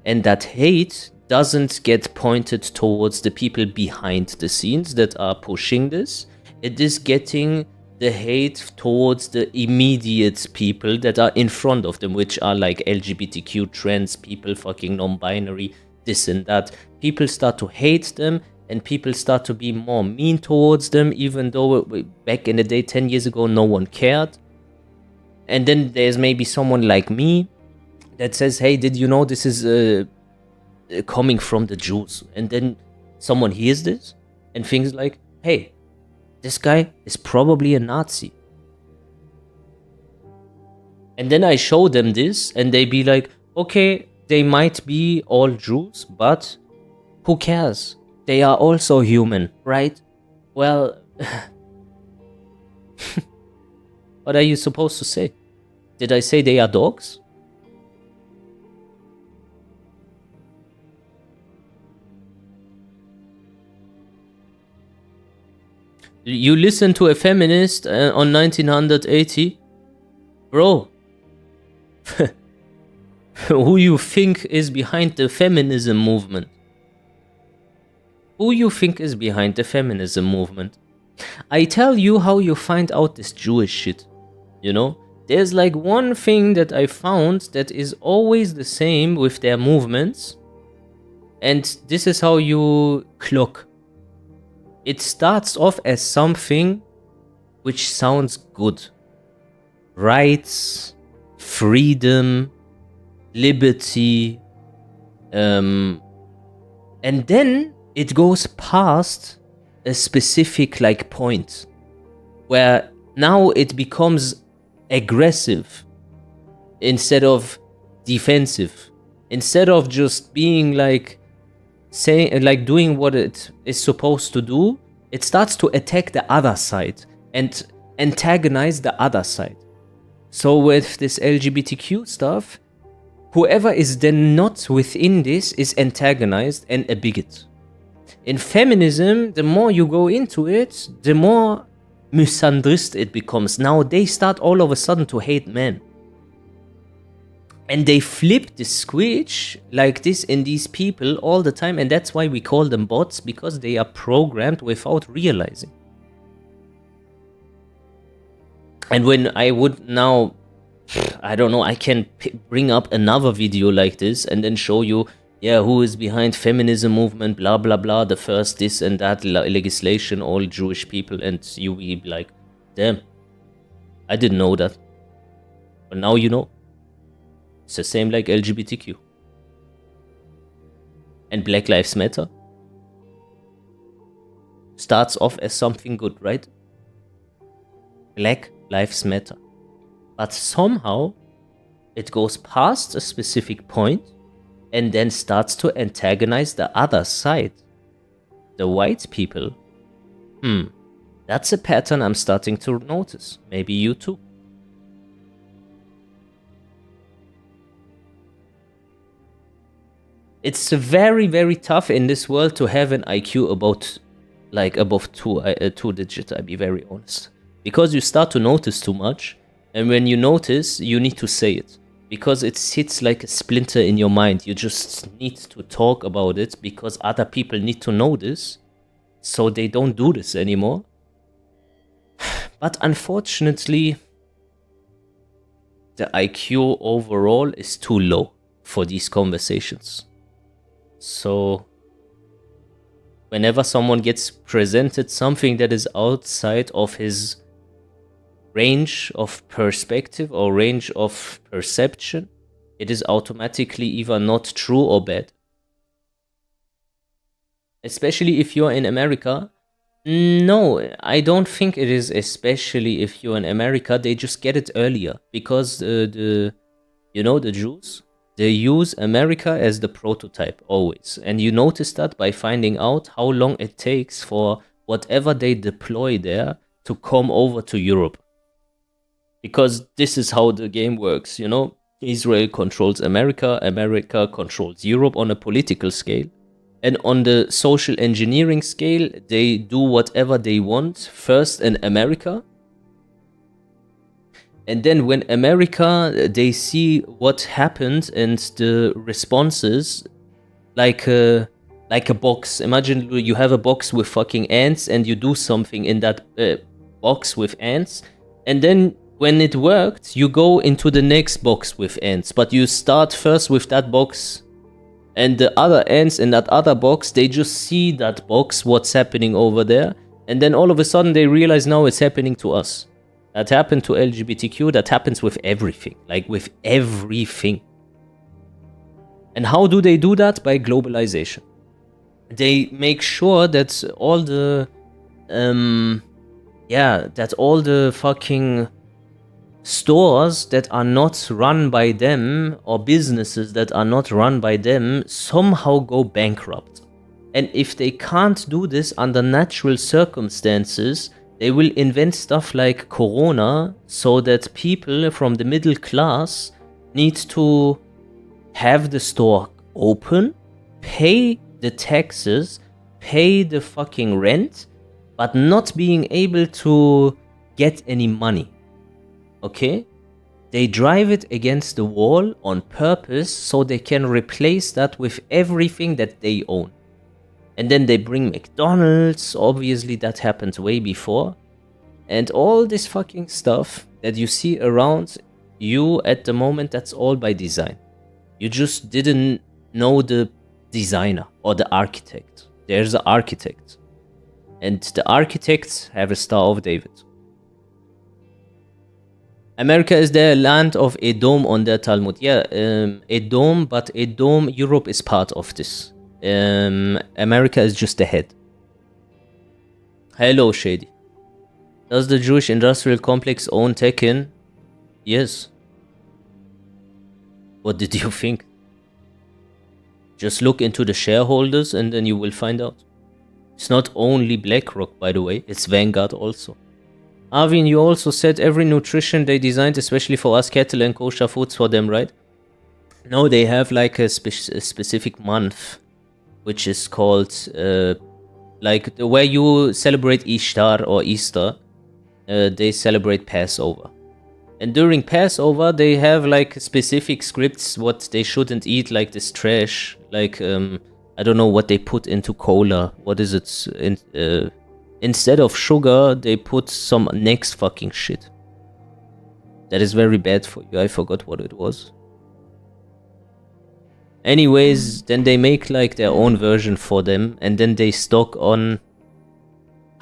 And that hate doesn't get pointed towards the people behind the scenes that are pushing this. It is getting the hate towards the immediate people that are in front of them, which are like LGBTQ, trans people, fucking non-binary, this and that. People start to hate them and people start to be more mean towards them, even though back in the day, 10 years ago, no one cared. And then there's maybe someone like me that says, hey, did you know this is coming from the Jews. And then someone hears this and thinks like, hey, this guy is probably a Nazi. And then I show them this and they be like, okay, they might be all Jews, but who cares? They are also human, right? Well, what are you supposed to say? Did I say they are dogs? You listen to a feminist on 1980? Bro, who you think is behind the feminism movement? Who you think is behind the feminism movement? I tell you how you find out this Jewish shit. You know? There's like one thing that I found that is always the same with their movements. And this is how you clock. It starts off as something which sounds good. Rights, freedom, liberty. And then it goes past a specific like point where now it becomes aggressive instead of defensive. Instead of just being like saying like doing what it is supposed to do, it starts to attack the other side and antagonize the other side. So with this LGBTQ stuff, whoever is then not within this is antagonized and a bigot. In feminism, the more you go into it, the more misandrist it becomes. Now they start all of a sudden to hate men. And they flip the switch like this in these people all the time. And that's why we call them bots, because they are programmed without realizing. And when I would now, I don't know, I can bring up another video like this and then show you, yeah, who is behind feminism movement, blah, blah, blah, the first this and that legislation, all Jewish people, and you will be like, damn, I didn't know that. But now you know. It's the same like LGBTQ. And Black Lives Matter starts off as something good, right? Black Lives Matter. But somehow it goes past a specific point and then starts to antagonize the other side, the white people. That's a pattern I'm starting to notice. Maybe you too. It's very, very tough in this world to have an IQ about, like, above two digit, I'll be very honest. Because you start to notice too much, and when you notice, you need to say it. Because it sits like a splinter in your mind. You just need to talk about it because other people need to know this, so they don't do this anymore. But unfortunately, the IQ overall is too low for these conversations. So whenever someone gets presented something that is outside of his range of perspective or range of perception, it is automatically either not true or bad. Especially if you're in America. No, I don't think it is, especially if you're in America. They just get it earlier because the Jews, they use America as the prototype always. And you notice that by finding out how long it takes for whatever they deploy there to come over to Europe. Because this is how the game works, you know. Israel controls America, America controls Europe on a political scale. And on the social engineering scale, they do whatever they want first in America. And then when America, they see what happened and the responses, like a box. Imagine you have a box with fucking ants and you do something in that box with ants. And then when it worked, you go into the next box with ants. But you start first with that box. And the other ants in that other box, they just see that box, what's happening over there. And then all of a sudden they realize now it's happening to us. That happened to LGBTQ, that happens with everything. Like with everything. And how do they do that? By globalization. They make sure that all the that all the fucking stores that are not run by them, or businesses that are not run by them, somehow go bankrupt. And if they can't do this under natural circumstances, they will invent stuff like Corona, so that people from the middle class need to have the store open, pay the taxes, pay the fucking rent, but not being able to get any money. Okay? They drive it against the wall on purpose so they can replace that with everything that they own. And then they bring McDonald's, obviously that happened way before. And all this fucking stuff that you see around you at the moment, that's all by design. You just didn't know the designer or the architect. There's an architect. And the architects have a Star of David. America is the land of Edom on their Talmud. Yeah, Edom, but Edom, Europe is part of this. America is just the head. Hello, Shady. Does the Jewish industrial complex own Tekken? Yes. What did you think? Just look into the shareholders and then you will find out. It's not only BlackRock, by the way, it's Vanguard also. Arvin, you also said every nutrition they designed, especially for us, kettle and kosher foods for them, right? No, they have like a specific month, which is called, like where you celebrate Ishtar or Easter, they celebrate Passover. And during Passover, they have like specific scripts what they shouldn't eat, like this trash, like I don't know what they put into cola. What is it? Instead of sugar, they put some next fucking shit. That is very bad for you. I forgot what it was. Anyways, then they make like their own version for them, and then they stock on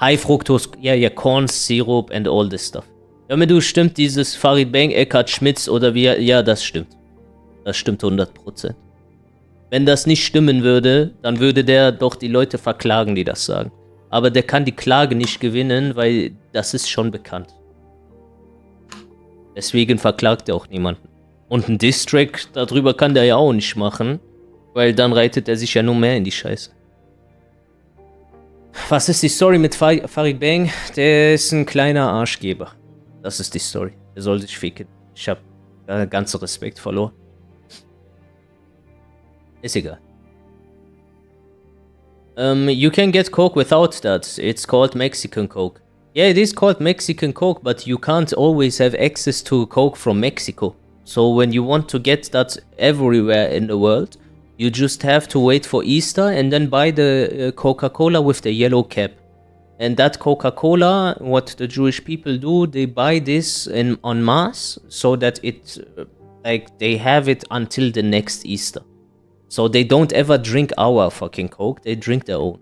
high fructose, corn syrup and all this stuff. Ja, mir du, stimmt dieses Farid Bang, Eckhard Schmitz oder wie? Ja, das stimmt. Das stimmt 100%. Wenn das nicht stimmen würde, dann würde der doch die Leute verklagen, die das sagen. Aber der kann die Klage nicht gewinnen, weil das ist schon bekannt. Deswegen verklagt er auch niemanden. Und ein Diss-Track darüber kann der ja auch nicht machen, weil dann reitet er sich ja nur mehr in die Scheiße. Was ist die Story mit Farid Bang? Der ist ein kleiner Arschgeber. Das ist die Story. Der soll sich ficken. Ich hab da ganzen Respekt verloren. Ist egal. You can get Coke without that. It's called Mexican Coke. Yeah, it is called Mexican Coke, but you can't always have access to Coke from Mexico. So when you want to get that everywhere in the world, you just have to wait for Easter and then buy the Coca-Cola with the yellow cap. And that Coca-Cola, what the Jewish people do, they buy this en masse so that it, like, they have it until the next Easter. So they don't ever drink our fucking Coke, they drink their own.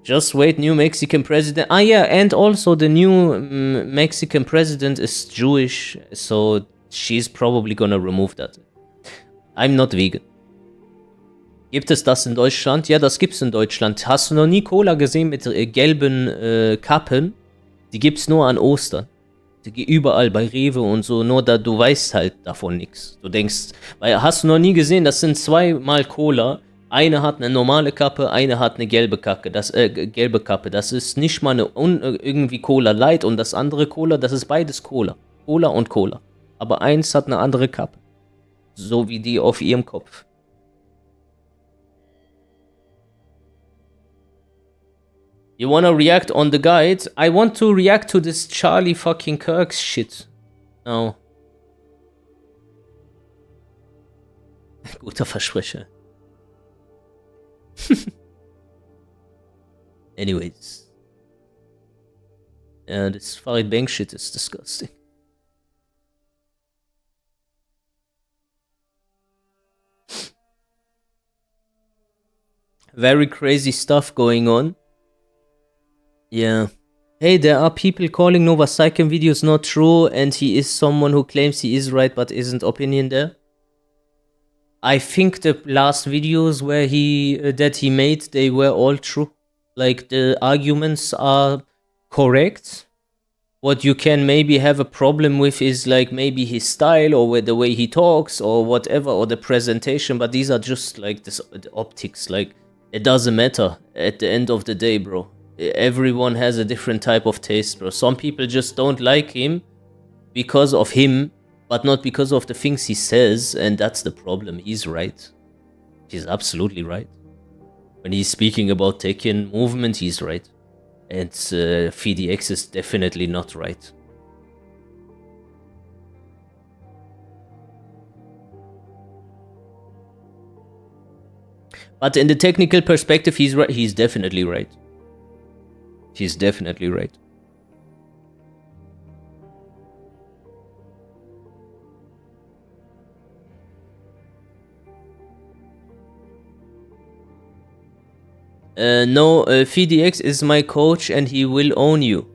Just wait, new Mexican president. Ah yeah, and also the new Mexican president is Jewish, so she's probably gonna remove that. I'm not vegan. Gibt es das in Deutschland? Ja, das gibt's in Deutschland. Hast du noch nie Cola gesehen mit gelben Kappen? Die gibt's nur an Ostern. Die überall bei Rewe und so, nur da du weißt halt davon nichts. Du denkst, weil hast du noch nie gesehen, das sind zweimal Cola. Eine hat eine normale Kappe, eine hat eine gelbe Kappe. Das ist nicht mal eine irgendwie Cola Light und das andere Cola, das ist beides Cola. Cola und Cola. Aber eins hat eine andere Kappe. So wie die auf ihrem Kopf. You wanna react on the guide? I want to react to this Charlie fucking Kirk shit. No. Guter Versprecher. Anyways. Yeah, this Farid Bang shit is disgusting. Very crazy stuff going on. Yeah. Hey, there are people calling Nova Psychem videos not true, and he is someone who claims he is right but isn't opinion there. I think the last videos where that he made, they were all true. Like, the arguments are correct. What you can maybe have a problem with is like maybe his style or the way he talks or whatever, or the presentation, but these are just like the optics. Like, it doesn't matter at the end of the day, bro. Everyone has a different type of taste, bro. Some people just don't like him because of him, but not because of the things he says, and that's the problem. He's right. He's absolutely right. When he's speaking about Tekken movement, he's right. And VDX is definitely not right. But in the technical perspective, he's right. He's definitely right. He's definitely right. No, VDX is my coach and he will own you.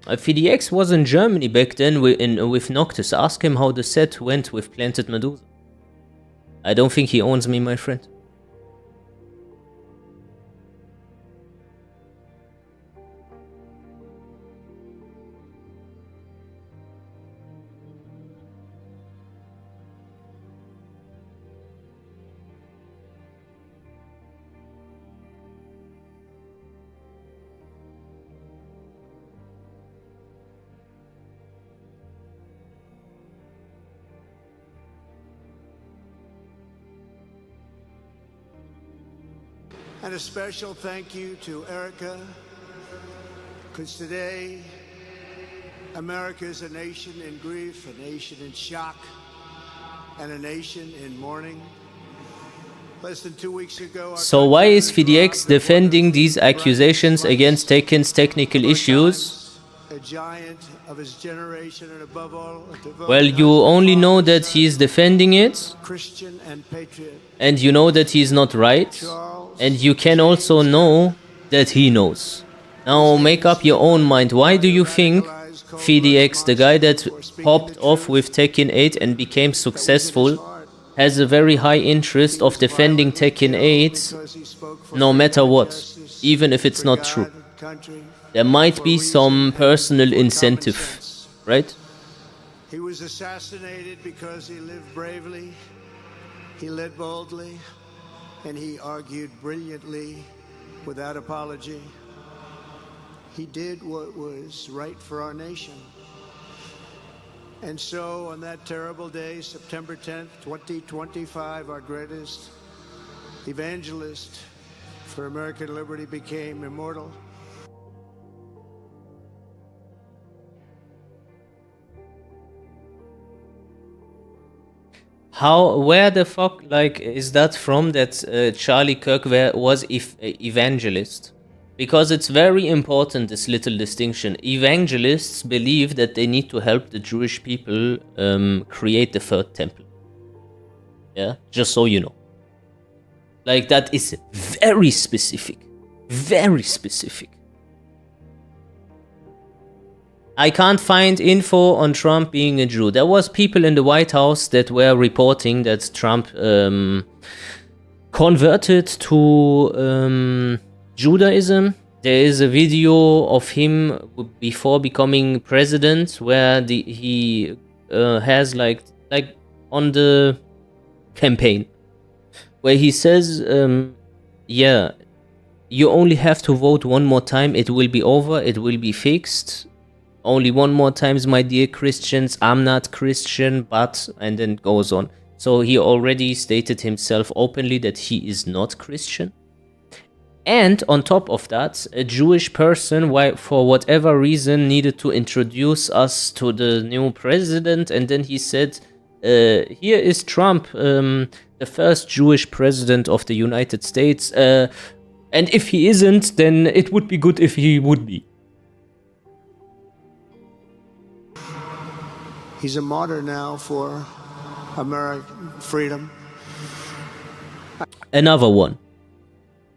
VDX was in Germany back then with Noctis. Ask him how the set went with Planted Medusa. I don't think he owns me, my friend. And a special thank you to Erica, because today America is a nation in grief, a nation in shock, and a nation in mourning. Less than 2 weeks ago, so why is VDX defending these accusations against Tekken's technical issues? A giant of his generation, and above all, well, you only know that he's defending it, Christian and patriot, and you know that he's not right, and you can also know that he knows. Now make up your own mind. Why do you think VDX, the guy that popped off with Tekken 8 and became successful, has a very high interest of defending Tekken 8 no matter what, even if it's not true? There might be some personal incentive, right? He was assassinated because he lived bravely, he led boldly, and he argued brilliantly without apology. He did what was right for our nation. And so on that terrible day, September 10th, 2025, our greatest evangelist for American liberty became immortal. Where the fuck, like, is that from, that Charlie Kirk was evangelist? Because it's very important, this little distinction. Evangelists believe that they need to help the Jewish people create the third temple. Yeah, just so you know. Like, that is very specific. Very specific. I can't find info on Trump being a Jew. There was people in the White House that were reporting that Trump converted to Judaism. There is a video of him before becoming president where he has like on the campaign where he says, yeah, you only have to vote one more time. It will be over. It will be fixed. Only one more times, my dear Christians. I'm not Christian, but... And then goes on. So he already stated himself openly that he is not Christian. And on top of that, a Jewish person, for whatever reason, needed to introduce us to the new president. And then he said, here is Trump, the first Jewish president of the United States. And if he isn't, then it would be good if he would be. He's a martyr now for American freedom. Another one.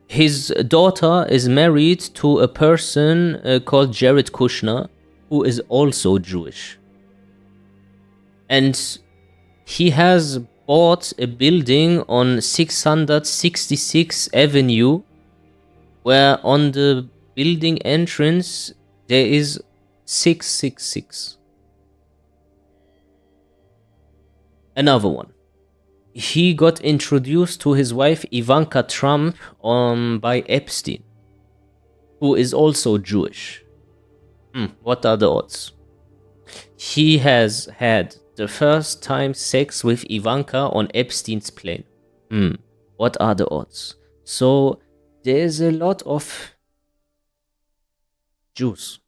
His daughter is married to a person called Jared Kushner, who is also Jewish. And he has bought a building on 666 Avenue, where on the building entrance there is 666. Another one. He got introduced to his wife Ivanka Trump by Epstein, who is also Jewish. What are the odds? He has had the first time sex with Ivanka on Epstein's plane. What are the odds? So there's a lot of Jews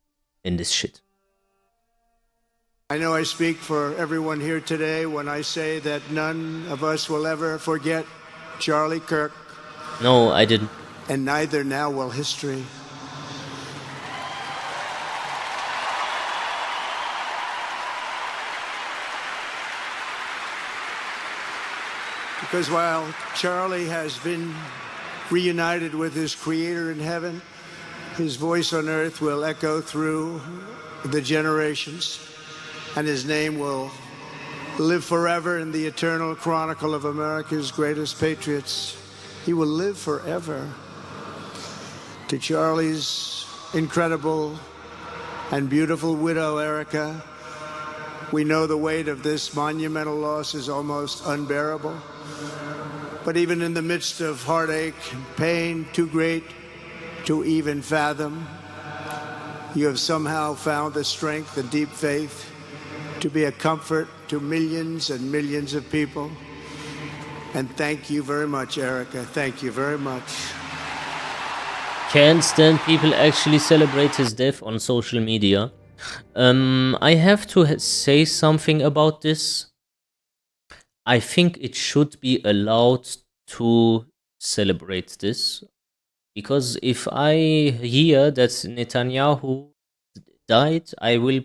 in this shit. I know I speak for everyone here today when I say that none of us will ever forget Charlie Kirk. No, I didn't. And neither now will history. Because while Charlie has been reunited with his creator in heaven, his voice on earth will echo through the generations, and his name will live forever in the eternal chronicle of America's greatest patriots. He will live forever. To Charlie's incredible and beautiful widow, Erica, we know the weight of this monumental loss is almost unbearable. But even in the midst of heartache and pain too great to even fathom, you have somehow found the strength and deep faith to be a comfort to millions and millions of people. And thank you very much, Erica. Thank you very much. Can't stand people actually celebrate his death on social media. I have to say something about this. I think it should be allowed to celebrate this. Because if I hear that Netanyahu died, I will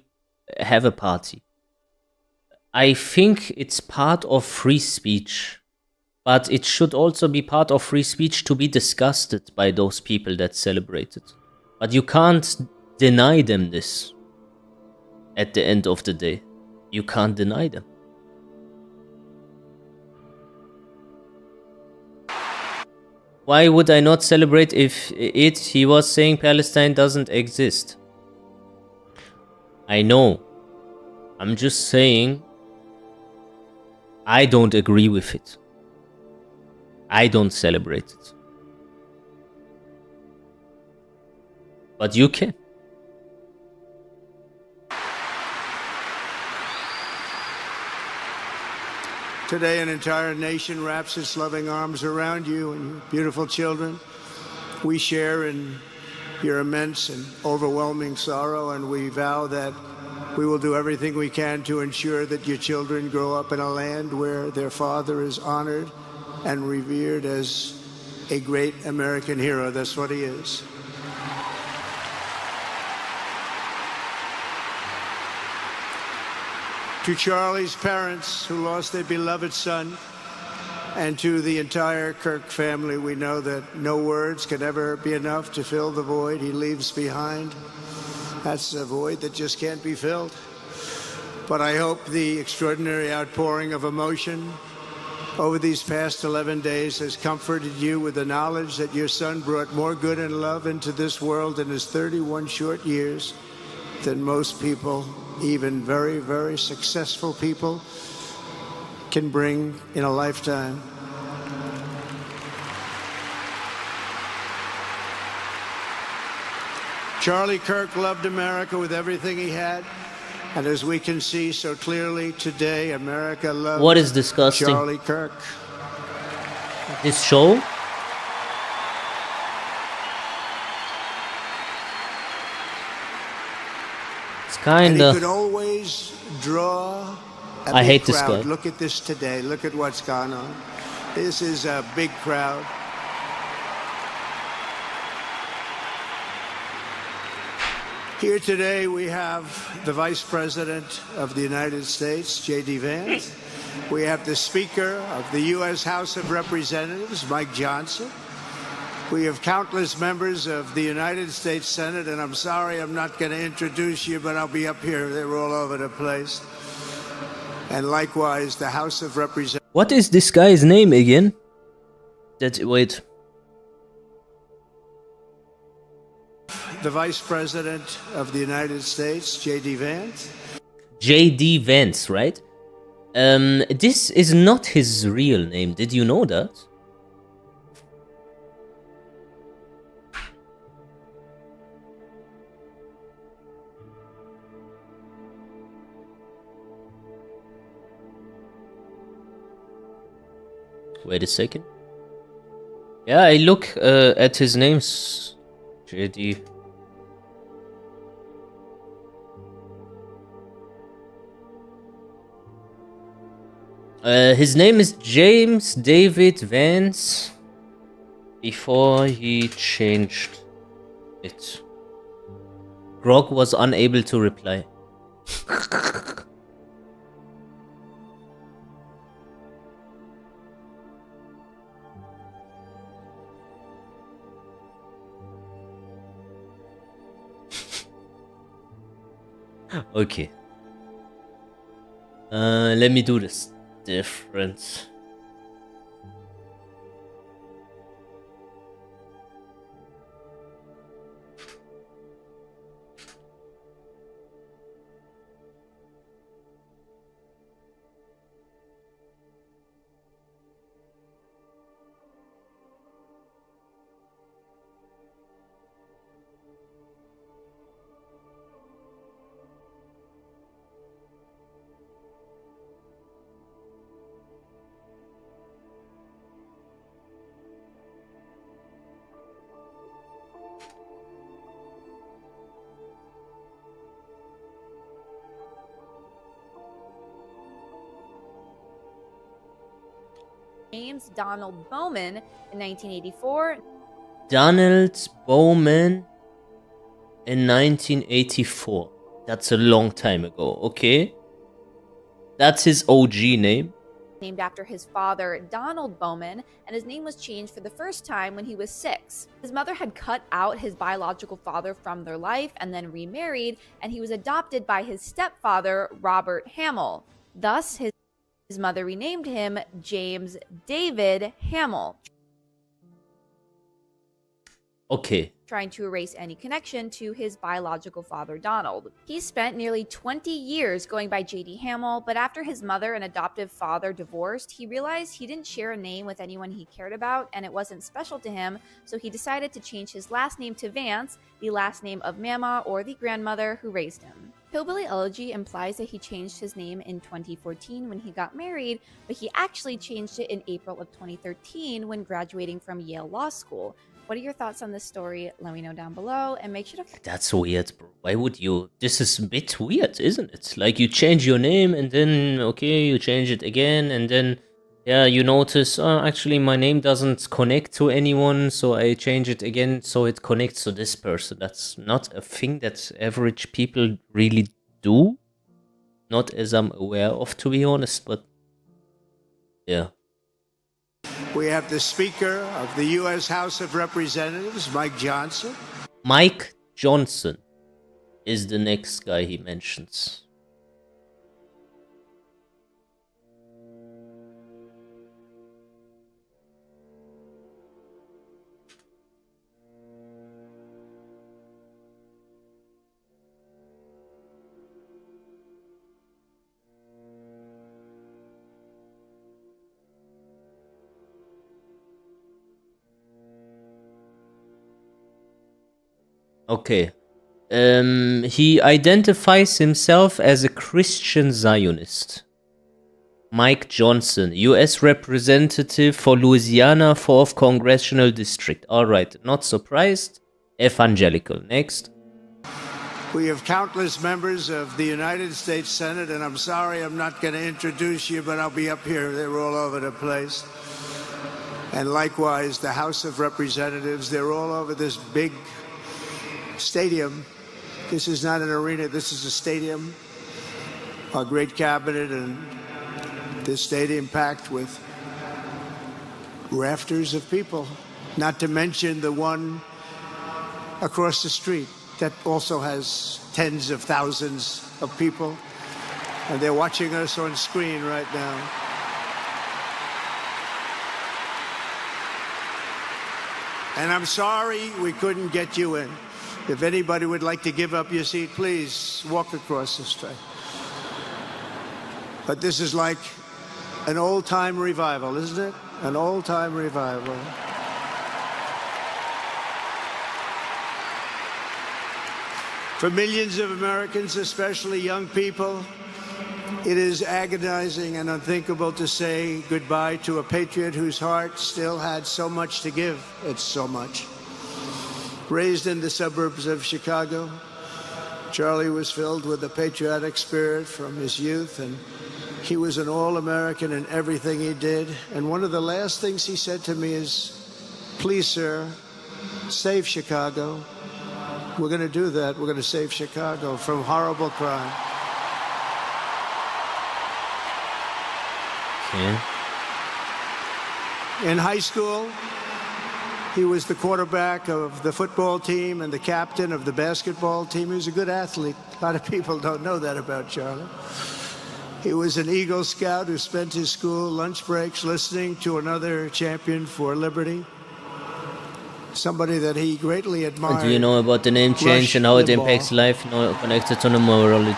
have a party. I think it's part of free speech, but it should also be part of free speech to be disgusted by those people that celebrate it. But you can't deny them this. At the end of the day, you can't deny them. Why would I not celebrate if he was saying Palestine doesn't exist? I know. I'm just saying I don't agree with it. I don't celebrate it. But you can. Today, an entire nation wraps its loving arms around you and your beautiful children. We share in your immense and overwhelming sorrow, and we vow that we will do everything we can to ensure that your children grow up in a land where their father is honored and revered as a great American hero. That's what he is. To Charlie's parents who lost their beloved son, and to the entire Kirk family, we know that no words can ever be enough to fill the void he leaves behind. That's a void that just can't be filled. But I hope the extraordinary outpouring of emotion over these past 11 days has comforted you with the knowledge that your son brought more good and love into this world in his 31 short years than most people, even very, very successful people, can bring in a lifetime. Charlie Kirk loved America with everything he had, and as we can see so clearly today, America loves What is disgusting? Charlie Kirk. This show? It's And he kinda... could always draw a I big hate this crowd. guy. Look at this today. Look at what's gone on. This is a big crowd. Here today we have the Vice President of the United States, J.D. Vance. We have the Speaker of the U.S. House of Representatives, Mike Johnson. We have countless members of the United States Senate, and I'm sorry I'm not going to introduce you, but I'll be up here. They're all over the place. And likewise, the House of Representatives. What is this guy's name again? Wait. The Vice President of the United States, J.D. Vance. J.D. Vance, right? This is not his real name. Did you know that? Wait a second. Yeah, I look at his names. JD. His name is James David Vance. Before he changed it. Grog was unable to reply. Okay. Let me do this different. James Donald Bowman in 1984. Donald Bowman in 1984. That's a long time ago, okay? That's his OG name. Named after his father, Donald Bowman, and his name was changed for the first time when he was 6. His mother had cut out his biological father from their life and then remarried, and he was adopted by his stepfather, Robert Hamill. Thus, his mother renamed him James David Hamill, Okay. trying to erase any connection to his biological father, Donald. He spent nearly 20 years going by J.D. Hamill, but after his mother and adoptive father divorced, he realized he didn't share a name with anyone he cared about, and it wasn't special to him, so he decided to change his last name to Vance, the last name of Mama, or the grandmother who raised him. Hillbilly Elegy implies that he changed his name in 2014 when he got married, but he actually changed it in April of 2013 when graduating from Yale Law School. What are your thoughts on this story? Let me know down below, and make sure to... That's weird, bro. Why would you? This is a bit weird, isn't it? Like, you change your name, and then, okay, you change it again, and then, yeah, you notice, oh, actually, my name doesn't connect to anyone, so I change it again, so it connects to this person. That's not a thing that average people really do. Not as I'm aware of, to be honest, but, yeah. We have the Speaker of the U.S. House of Representatives, Mike Johnson. Mike Johnson is the next guy he mentions. Okay. He identifies himself as a Christian Zionist. Mike Johnson, U.S. Representative for Louisiana 4th Congressional District. Alright, not surprised. Evangelical. Next. We have countless members of the United States Senate, and I'm sorry I'm not going to introduce you, but I'll be up here. They're all over the place. And likewise, the House of Representatives, they're all over this big stadium. This is not an arena, this is a stadium. Our great cabinet and this stadium packed with rafters of people, not to mention the one across the street that also has tens of thousands of people, and they're watching us on screen right now. And I'm sorry we couldn't get you in. If anybody would like to give up your seat, please walk across the street. But this is like an old-time revival, isn't it? An old-time revival. For millions of Americans, especially young people, it is agonizing and unthinkable to say goodbye to a patriot whose heart still had so much to give. It's so much. Raised in the suburbs of Chicago, Charlie was filled with a patriotic spirit from his youth, and he was an all-American in everything he did. And one of the last things he said to me is, "Please, sir, save Chicago." We're going to do that. We're going to save Chicago from horrible crime. Okay. In high school, he was the quarterback of the football team and the captain of the basketball team. He was a good athlete. A lot of people don't know that about Charlie. He was an Eagle Scout who spent his school lunch breaks listening to another champion for liberty. Somebody that he greatly admired. Do you know about the name change and how it impacts life connected to numerology?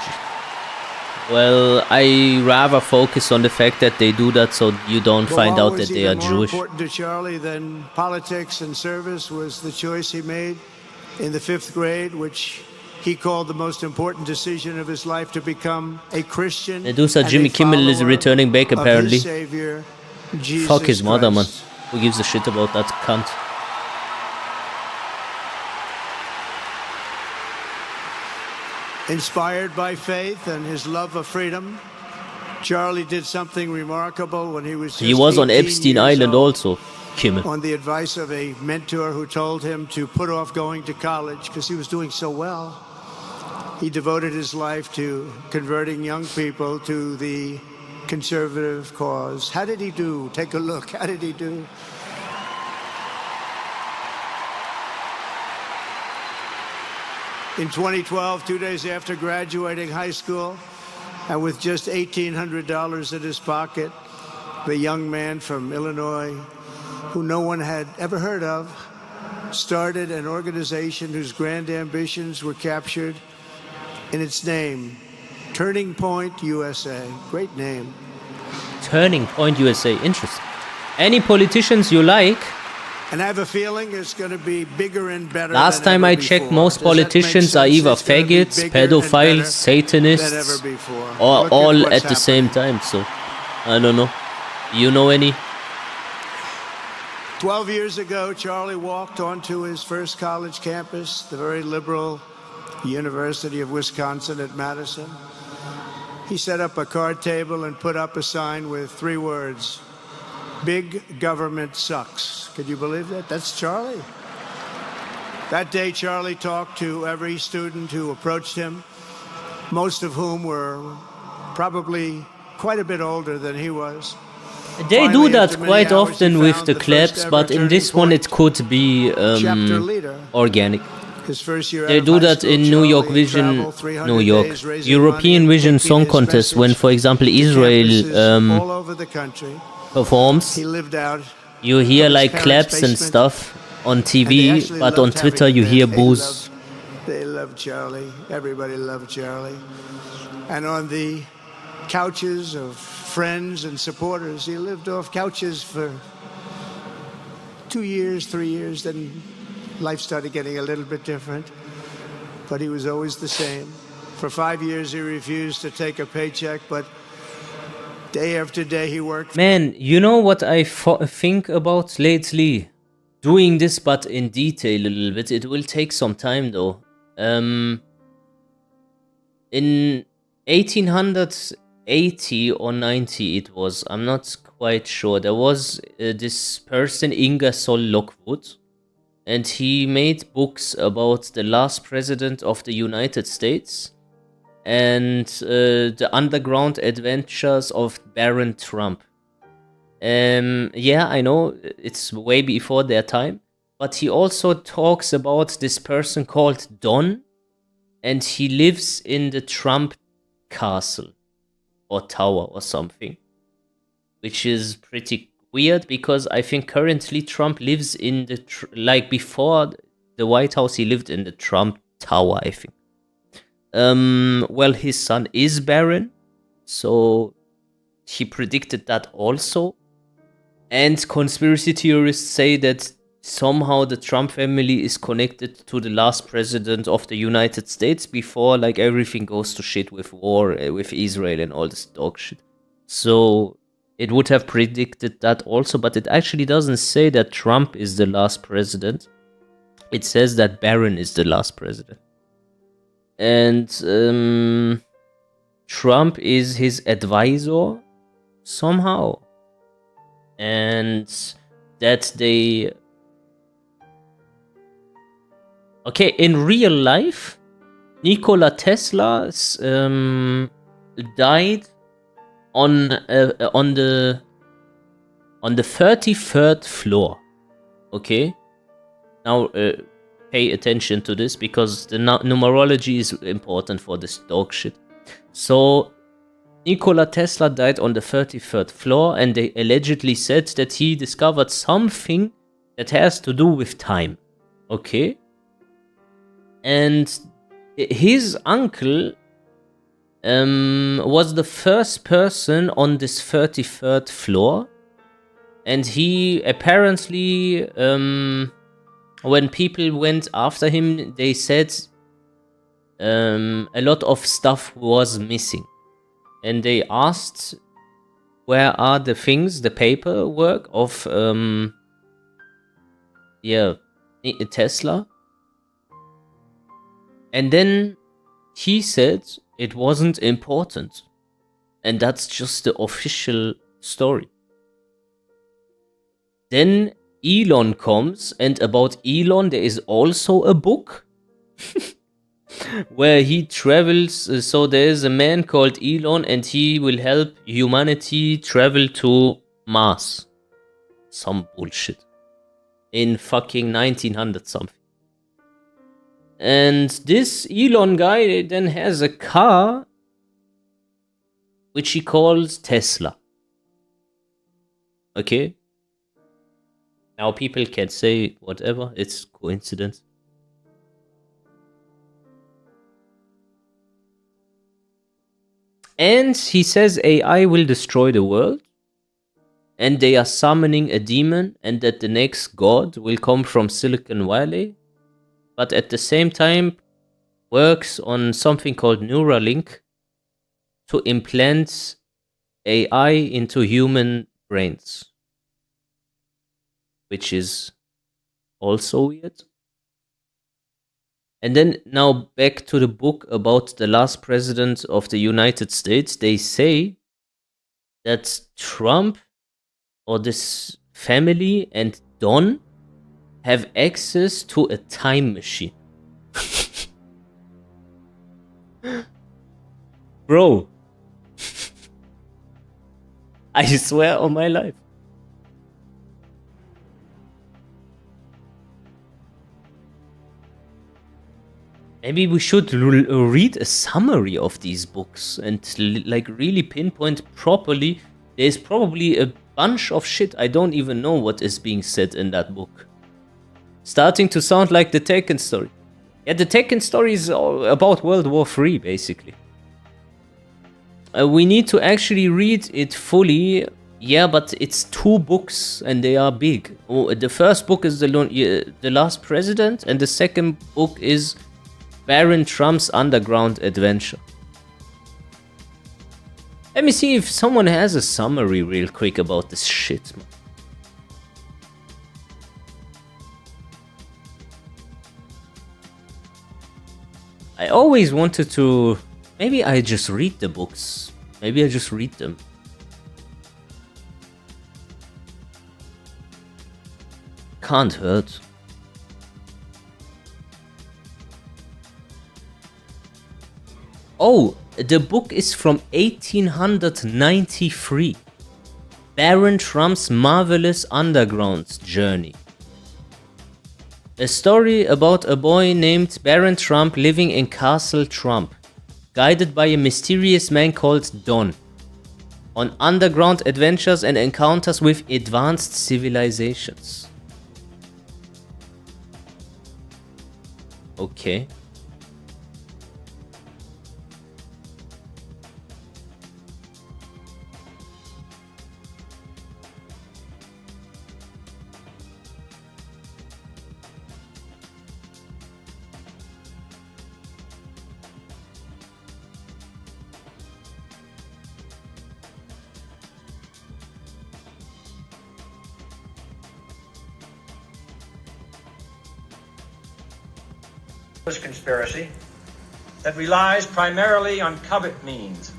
Well, I rather focus on the fact that they do that so you don't find out that they are Jewish. More important to Charlie than politics and service was the choice he made in the 5th grade, which he called the most important decision of his life, to become a Christian. Medusa, Jimmy Kimmel is returning back apparently. Savior, Fuck his mother, man. Christ. Who gives a shit about that cunt? Inspired by faith and his love of freedom, Charlie did something remarkable when he was just He was on 18 Epstein years Island old. also, Kimmel. On the advice of a mentor who told him to put off going to college because he was doing so well. He devoted his life to converting young people to the conservative cause. How did he do? Take a look. How did he do? In 2012, 2 days after graduating high school, and with just $1,800 in his pocket, the young man from Illinois, who no one had ever heard of, started an organization whose grand ambitions were captured in its name, Turning Point USA. Great name. Turning Point USA. Interesting. Any politicians you like? And I have a feeling it's going to be bigger and better. Last than time ever I checked, before. most Does that make politicians are sense? either It's gonna be faggots, bigger and better pedophiles, than ever Satanists, before. or Look all what's at the same happening. time. So, I don't know. You know any? 12 years ago, Charlie walked onto his first college campus, the very liberal University of Wisconsin at Madison. He set up a card table and put up a sign with 3 words: "Big government sucks." Could you believe that? That's Charlie. That day, Charlie talked to every student who approached him, most of whom were probably quite a bit older than he was. They do Finally, that after many quite hours, often he with found the the claps, first but ever in this turning one point. it could be Chapter leader. organic. His first year They out of do high that school, in New York Charlie Vision, traveled 300 New York, days raising European money, Vision taking Song his Contest, when, message for example, to Israel campuses all over the country. performs. He lived out You hear of his like parents' claps and basement, stuff on and they TV, actually but on loved Twitter having you him hear there. boos. They loved Charlie. Everybody loved Charlie. And on the couches of friends and supporters, he lived off couches for 2 years, 3 years. Then life started getting a little bit different. But he was always the same. For 5 years, he refused to take a paycheck, but day after day, he worked. Man, you know what I think about lately? Doing this, but in detail a little bit. It will take some time though. In 1880 or 90 it was, I'm not quite sure. There was this person, Ingersoll Lockwood, and he made books about the last president of the United States and the underground adventures of Baron Trump. Yeah, I know it's way before their time, but he also talks about this person called Don, and he lives in the Trump castle or tower or something, which is pretty weird because I think currently Trump lives in the like before the White House, he lived in the Trump Tower, I think. Well, his son is Barron, so he predicted that also. And conspiracy theorists say that somehow the Trump family is connected to the last president of the United States before like everything goes to shit with war with Israel and all this dog shit. So it would have predicted that also, but it actually doesn't say that Trump is the last president. It says that Barron is the last president. And Trump is his advisor somehow. And that they... Okay, in real life, Nikola Tesla died on the 33rd floor. Okay? Now, pay attention to this because the numerology is important for this dog shit. So, Nikola Tesla died on the 33rd floor, and they allegedly said that he discovered something that has to do with time. Okay? And his uncle was the first person on this 33rd floor, and he apparently, when people went after him, they said a lot of stuff was missing. And they asked, where are the things, the paperwork of, Tesla? And then he said it wasn't important. And that's just the official story. Then Elon comes, and about Elon there is also a book. Where he travels, so there is a man called Elon, and he will help humanity travel to Mars. Some bullshit. In fucking 1900 something. And this Elon guy then has a car, which he calls Tesla. Okay? Now people can say whatever, it's coincidence. And he says AI will destroy the world, and they are summoning a demon, and that the next god will come from Silicon Valley, but at the same time works on something called Neuralink to implant AI into human brains, which is also weird. And then now back to the book about the last president of the United States. They say that Trump or this family and Don have access to a time machine. Bro. I swear on my life. Maybe we should read a summary of these books and like really pinpoint properly. There's probably a bunch of shit I don't even know what is being said in that book. Starting to sound like the Tekken story. Yeah, the Tekken story is about World War III, basically. We need to actually read it fully. Yeah, but it's 2 books and they are big. Oh, the first book is The Last President, and the second book is Baron Trump's Underground Adventure. Let me see if someone has a summary real quick about this shit, man. I always wanted to... Maybe I just read the books. Maybe I just read them. Can't hurt. Oh, the book is from 1893. Baron Trump's Marvelous Underground Journey. A story about a boy named Baron Trump living in Castle Trump, guided by a mysterious man called Don. on underground adventures and encounters with advanced civilizations. Okay. Conspiracy that relies primarily on covert means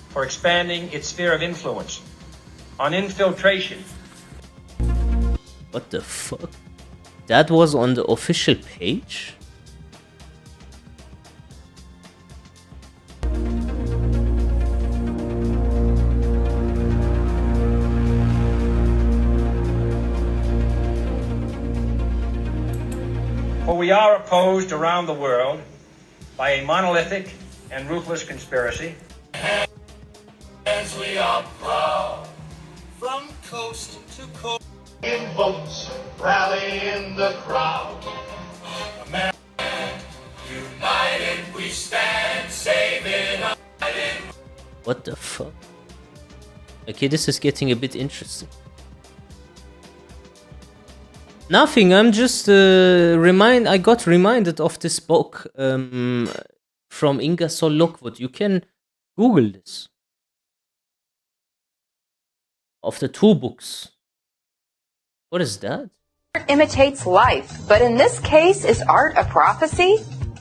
for expanding its sphere of influence, on infiltration. What the fuck? That was on the official page? For we are opposed around the world by a monolithic and ruthless conspiracy. As we are proud from coast to coast. In boats, rally in the crowd. America, united we stand, saving us. What the fuck? Okay, this is getting a bit interesting. Nothing, I'm just I got reminded of this book from Ingersoll Lockwood. You can Google this. Of the two books. What is that? Art imitates life, but in this case, is art a prophecy?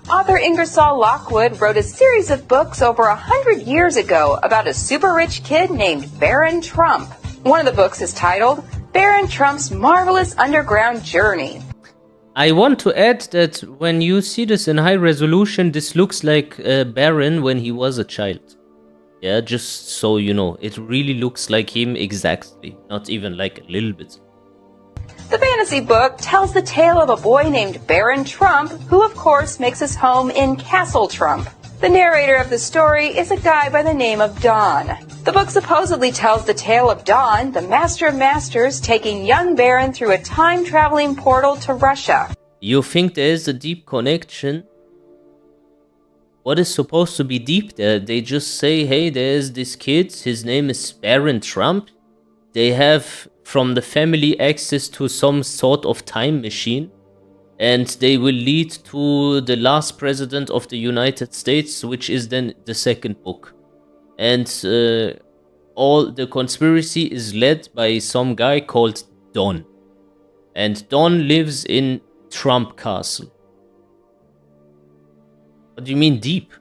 Author Ingersoll Lockwood wrote a series of books over 100 years ago about a super rich kid named Baron Trump. One of the books is titled Baron Trump's Marvelous Underground Journey. I want to add that when you see this in high resolution, this looks like Baron when he was a child. Yeah, just so you know, it really looks like him exactly, not even like a little bit. The fantasy book tells the tale of a boy named Baron Trump, who of course makes his home in Castle Trump. The narrator of the story is a guy by the name of Don. The book supposedly tells the tale of Don, the Master of Masters, taking young Baron through a time-traveling portal to Russia. You think there is a deep connection? What is supposed to be deep there? They just say, hey, there's this kid, his name is Baron Trump. They have from the family access to some sort of time machine. And they will lead to the last president of the United States, which is then the second book. And all the conspiracy is led by some guy called Don. And Don lives in Trump Castle. What do you mean deep?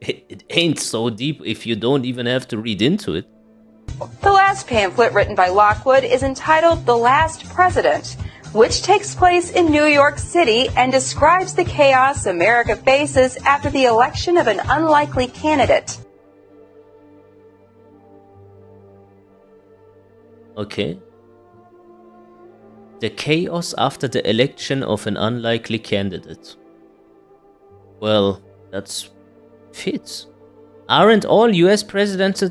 It ain't so deep if you don't even have to read into it. The last pamphlet written by Lockwood is entitled The Last President, which takes place in New York City and describes the chaos America faces after the election of an unlikely candidate. Okay. The chaos after the election of an unlikely candidate. Well, that's fits. Aren't all US presidents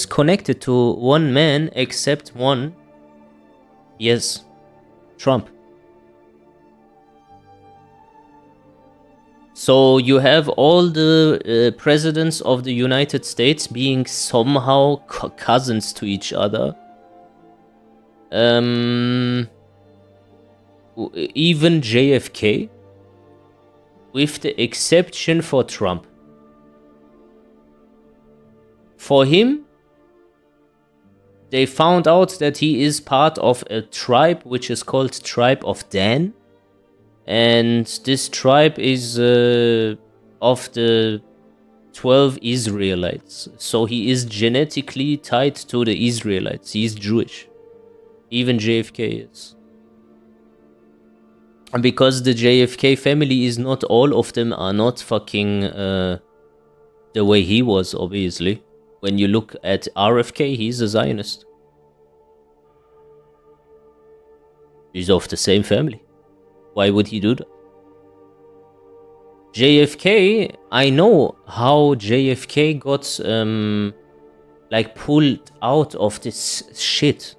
connected to one man except one? Yes. Trump. So you have all the presidents of the United States being somehow cousins to each other. Even JFK, with the exception for Trump. For him, they found out that he is part of a tribe which is called Tribe of Dan. And this tribe is of the 12 Israelites. So he is genetically tied to the Israelites. He is Jewish. Even JFK is. And because the JFK family is not, all of them are not fucking the way he was, obviously. When you look at RFK, he's a Zionist. He's of the same family. Why would he do that? JFK, I know how JFK got like pulled out of this shit.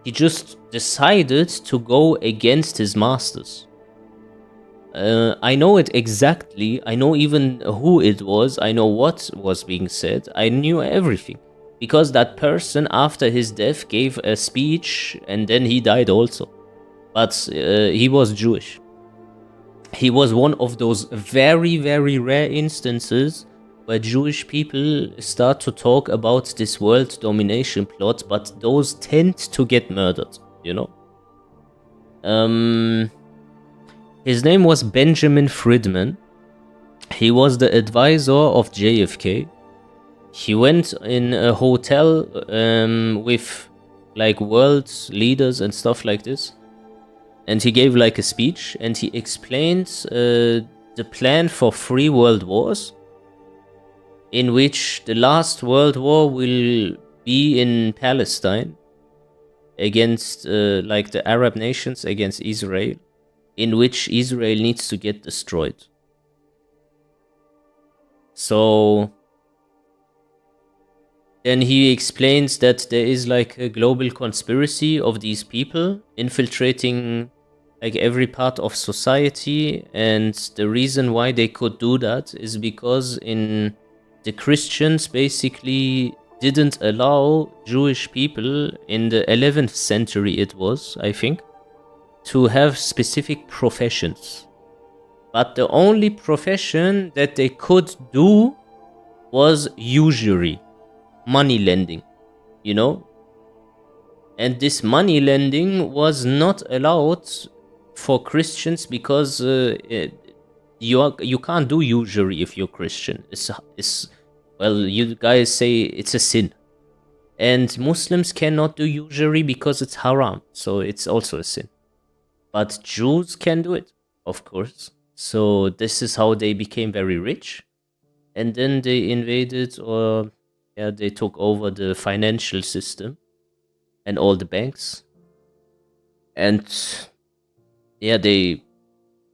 He just decided to go against his masters. I know it exactly. I know even who it was. I know what was being said. I knew everything. Because that person, after his death, gave a speech and then he died also. But he was Jewish. He was one of those very, very rare instances where Jewish people start to talk about this world domination plot, but those tend to get murdered, you know? His name was Benjamin Friedman. He was the advisor of JFK. He went in a hotel with like world leaders and stuff like this. And he gave like a speech and he explained the plan for 3 world wars, in which the last world war will be in Palestine against like the Arab nations against Israel, in which Israel needs to get destroyed. So then he explains that there is like a global conspiracy of these people infiltrating like every part of society, and the reason why they could do that is because the Christians basically didn't allow Jewish people in the 11th century, it was, I think, to have specific professions. But the only profession that they could do was usury, money lending, you know? And this money lending was not allowed for Christians because you can't do usury if you're Christian. Well, you guys say it's a sin. And Muslims cannot do usury because it's haram, so it's also a sin. But Jews can do it, of course. So this is how they became very rich. And then they invaded, or they took over the financial system and all the banks. And they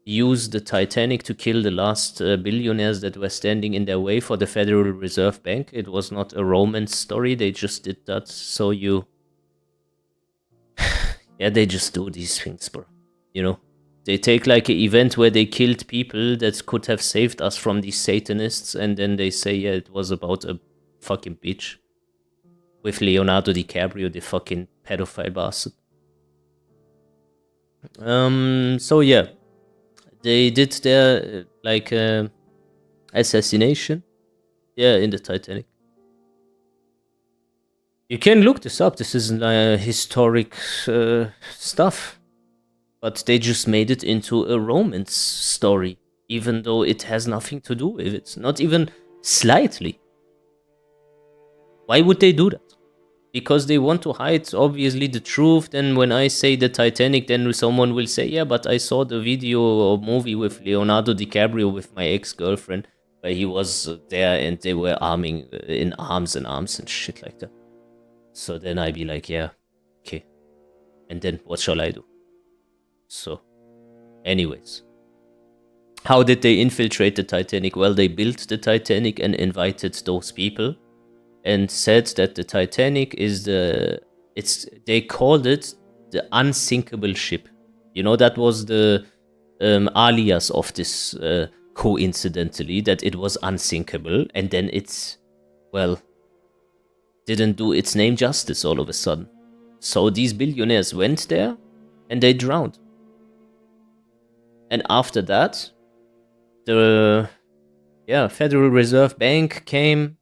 used the Titanic to kill the last billionaires that were standing in their way for the Federal Reserve Bank. It was not a romance story. They just did that so you... they just do these things, bro. You know? They take like an event where they killed people that could have saved us from these Satanists, and then they say, it was about a fucking bitch. With Leonardo DiCaprio, the fucking pedophile bastard. So they did their like assassination in the Titanic. You can look this up. This is historic stuff, but they just made it into a romance story, even though it has nothing to do with it, not even slightly. Why would they do that? Because they want to hide, obviously, the truth. Then when I say the Titanic, then someone will say, but I saw the video or movie with Leonardo DiCaprio with my ex-girlfriend, where he was there and they were arming in arms and shit like that. So then I'd be like, okay. And then what shall I do? So, anyways. How did they infiltrate the Titanic? Well, they built the Titanic and invited those people. And said that the Titanic is they called it the unsinkable ship. You know, that was the alias of this, coincidentally, that it was unsinkable. And then didn't do its name justice all of a sudden. So these billionaires went there and they drowned. And after that, the Federal Reserve Bank came,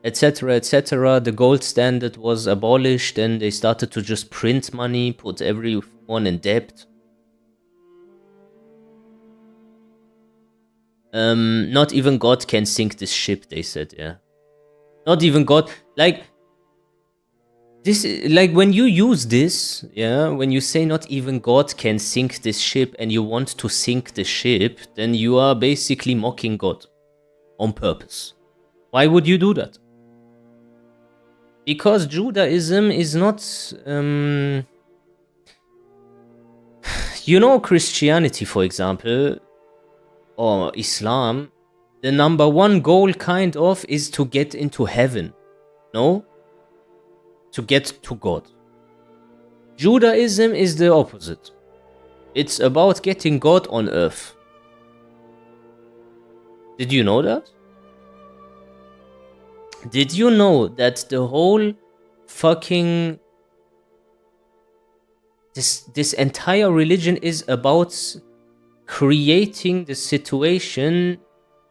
etc., etc. The gold standard was abolished and they started to just print money, put everyone in debt. Not even God can sink this ship, they said, Not even God. Like, this, like, when you use this, when you say not even God can sink this ship and you want to sink the ship, then you are basically mocking God on purpose. Why would you do that? Because Judaism is not, Christianity, for example, or Islam, The number one goal, kind of, is to get into heaven. No? To get to God. Judaism is the opposite. It's about getting God on earth. Did you know that? Did you know that the whole fucking... This entire religion is about creating the situation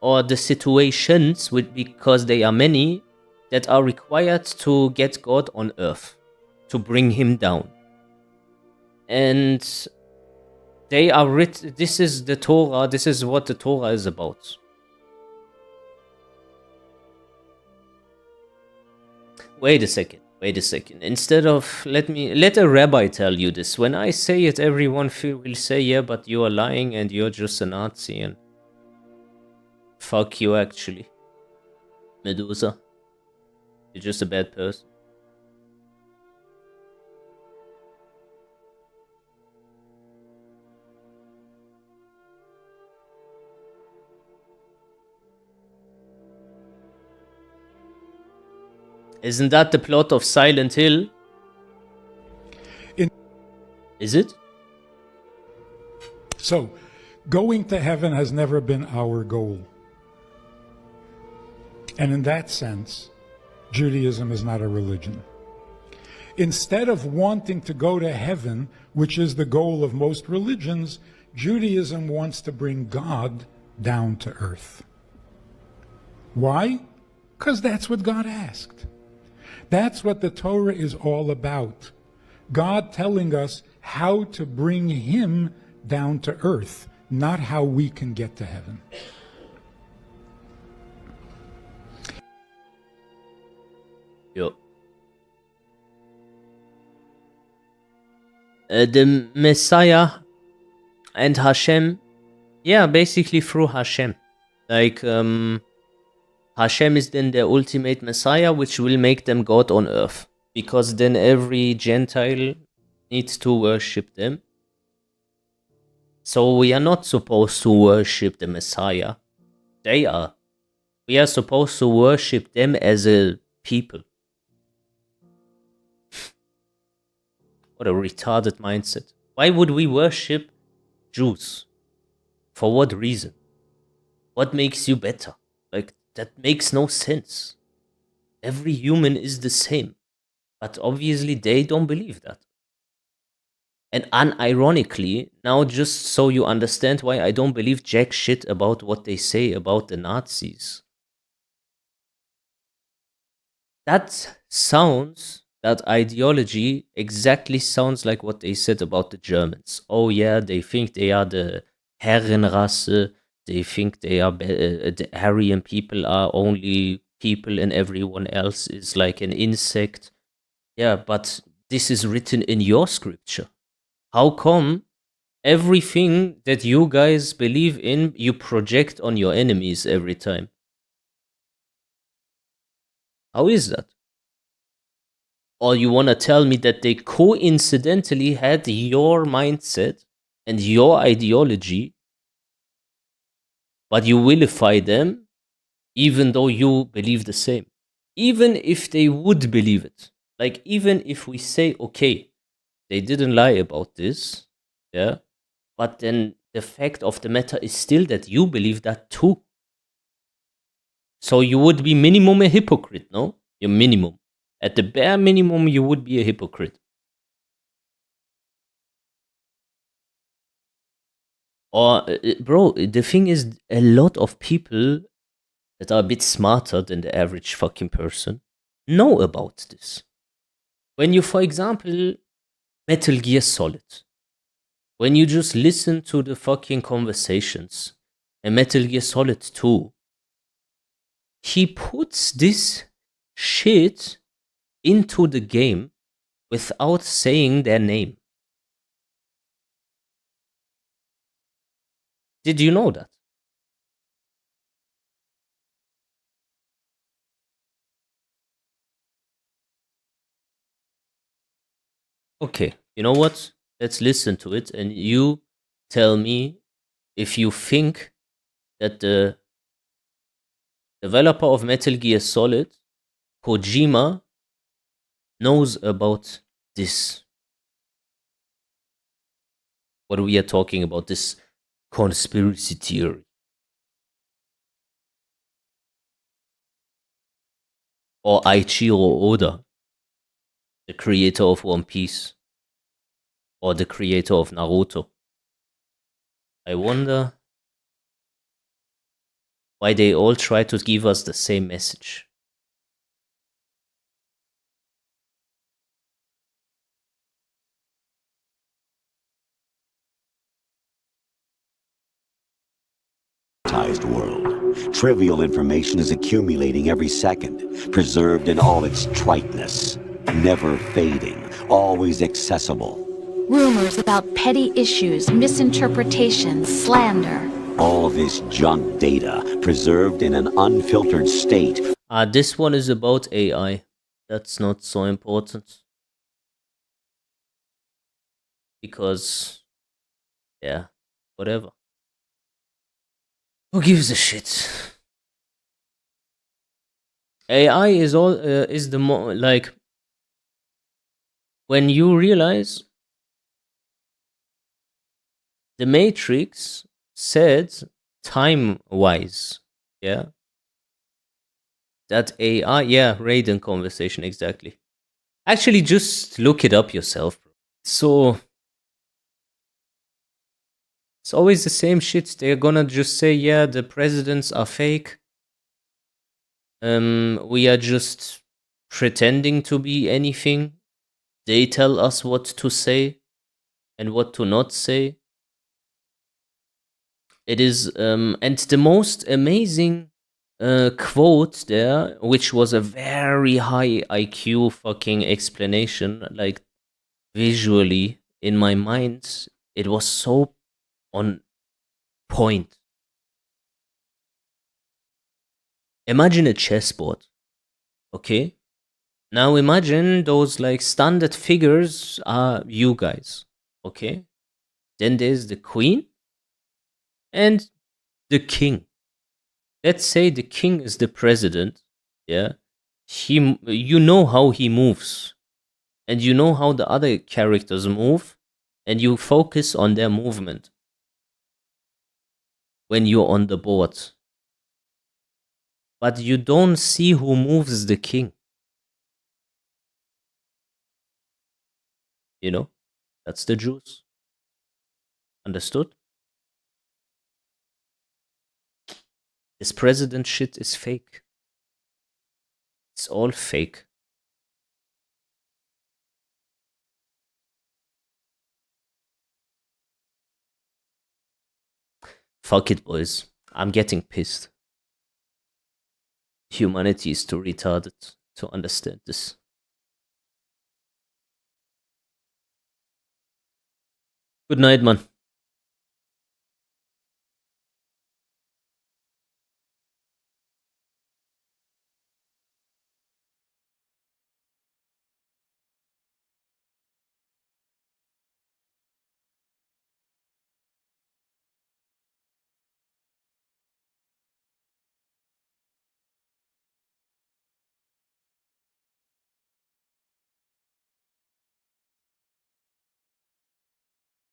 or the situations, because they are many, that are required to get God on earth, to bring him down. And they are written, this is the Torah, this is what the Torah is about. Wait a second. Instead of, let a rabbi tell you this. When I say it, everyone will say, yeah, but you are lying and you're just a Nazi and fuck you, actually. Medusa. You're just a bad person. Isn't that the plot of Silent Hill? Is it? So, going to heaven has never been our goal. And in that sense, Judaism is not a religion. Instead of wanting to go to heaven, which is the goal of most religions, Judaism wants to bring God down to earth. Why? Because that's what God asked. That's what the Torah is all about. God telling us how to bring him down to earth, not how we can get to heaven. Yo. The Messiah and Hashem, yeah, basically through Hashem. Like, Hashem is then the ultimate Messiah, which will make them God on earth. Because then every Gentile needs to worship them. So we are not supposed to worship the Messiah. They are. We are supposed to worship them as a people. What a retarded mindset. Why would we worship Jews? For what reason? What makes you better? Like, that makes no sense. Every human is the same. But obviously they don't believe that. And unironically, now just so you understand why I don't believe jack shit about what they say about the Nazis. That ideology exactly sounds like what they said about the Germans. Oh yeah, they think they are the Herrenrasse. They think they are the Aryan people are only people and everyone else is like an insect. Yeah, but this is written in your scripture. How come everything that you guys believe in, you project on your enemies every time? How is that? Or you want to tell me that they coincidentally had your mindset and your ideology, but you vilify them even though you believe the same? Even if they would believe it. Like, even if we say, okay, they didn't lie about this, yeah, but then the fact of the matter is still that you believe that too. So you would be minimum a hypocrite, no? Your minimum. At the bare minimum, you would be a hypocrite. Or, bro, the thing is, a lot of people that are a bit smarter than the average fucking person know about this. When you, for example, Metal Gear Solid, when you just listen to the fucking conversations, and Metal Gear Solid 2, he puts this shit into the game without saying their name. Did you know that? Okay, you know what? Let's listen to it and you tell me if you think that the developer of Metal Gear Solid, Kojima, knows about this. What we are talking about, this conspiracy theory. Or Eiichiro Oda, the creator of One Piece, or the creator of Naruto. I wonder why they all try to give us the same message. World. Trivial information is accumulating every second, preserved in all its triteness, never fading, always accessible. Rumors about petty issues, misinterpretations, slander. All this junk data, preserved in an unfiltered state. This one is about AI. That's not so important. Because, yeah, whatever. Who gives a shit? AI is the more like when you realize the Matrix said time-wise, yeah, that AI, yeah, Raiden conversation, exactly. Actually, just look it up yourself, bro. So it's always the same shit. They're gonna just say, yeah, the presidents are fake. We are just pretending to be anything. They tell us what to say and what to not say. It is, and the most amazing quote there, which was a very high IQ fucking explanation, like visually in my mind, it was so on point. Imagine a chessboard, okay? Now imagine those like standard figures are you guys, okay? Then there's the queen and the king. Let's say the king is the president, yeah? You know how he moves, and you know how the other characters move, and you focus on their movement when you're on the board. But you don't see who moves the king. You know? That's the juice. Understood? This president shit is fake. It's all fake. Fuck it, boys. I'm getting pissed. Humanity is too retarded to understand this. Good night, man.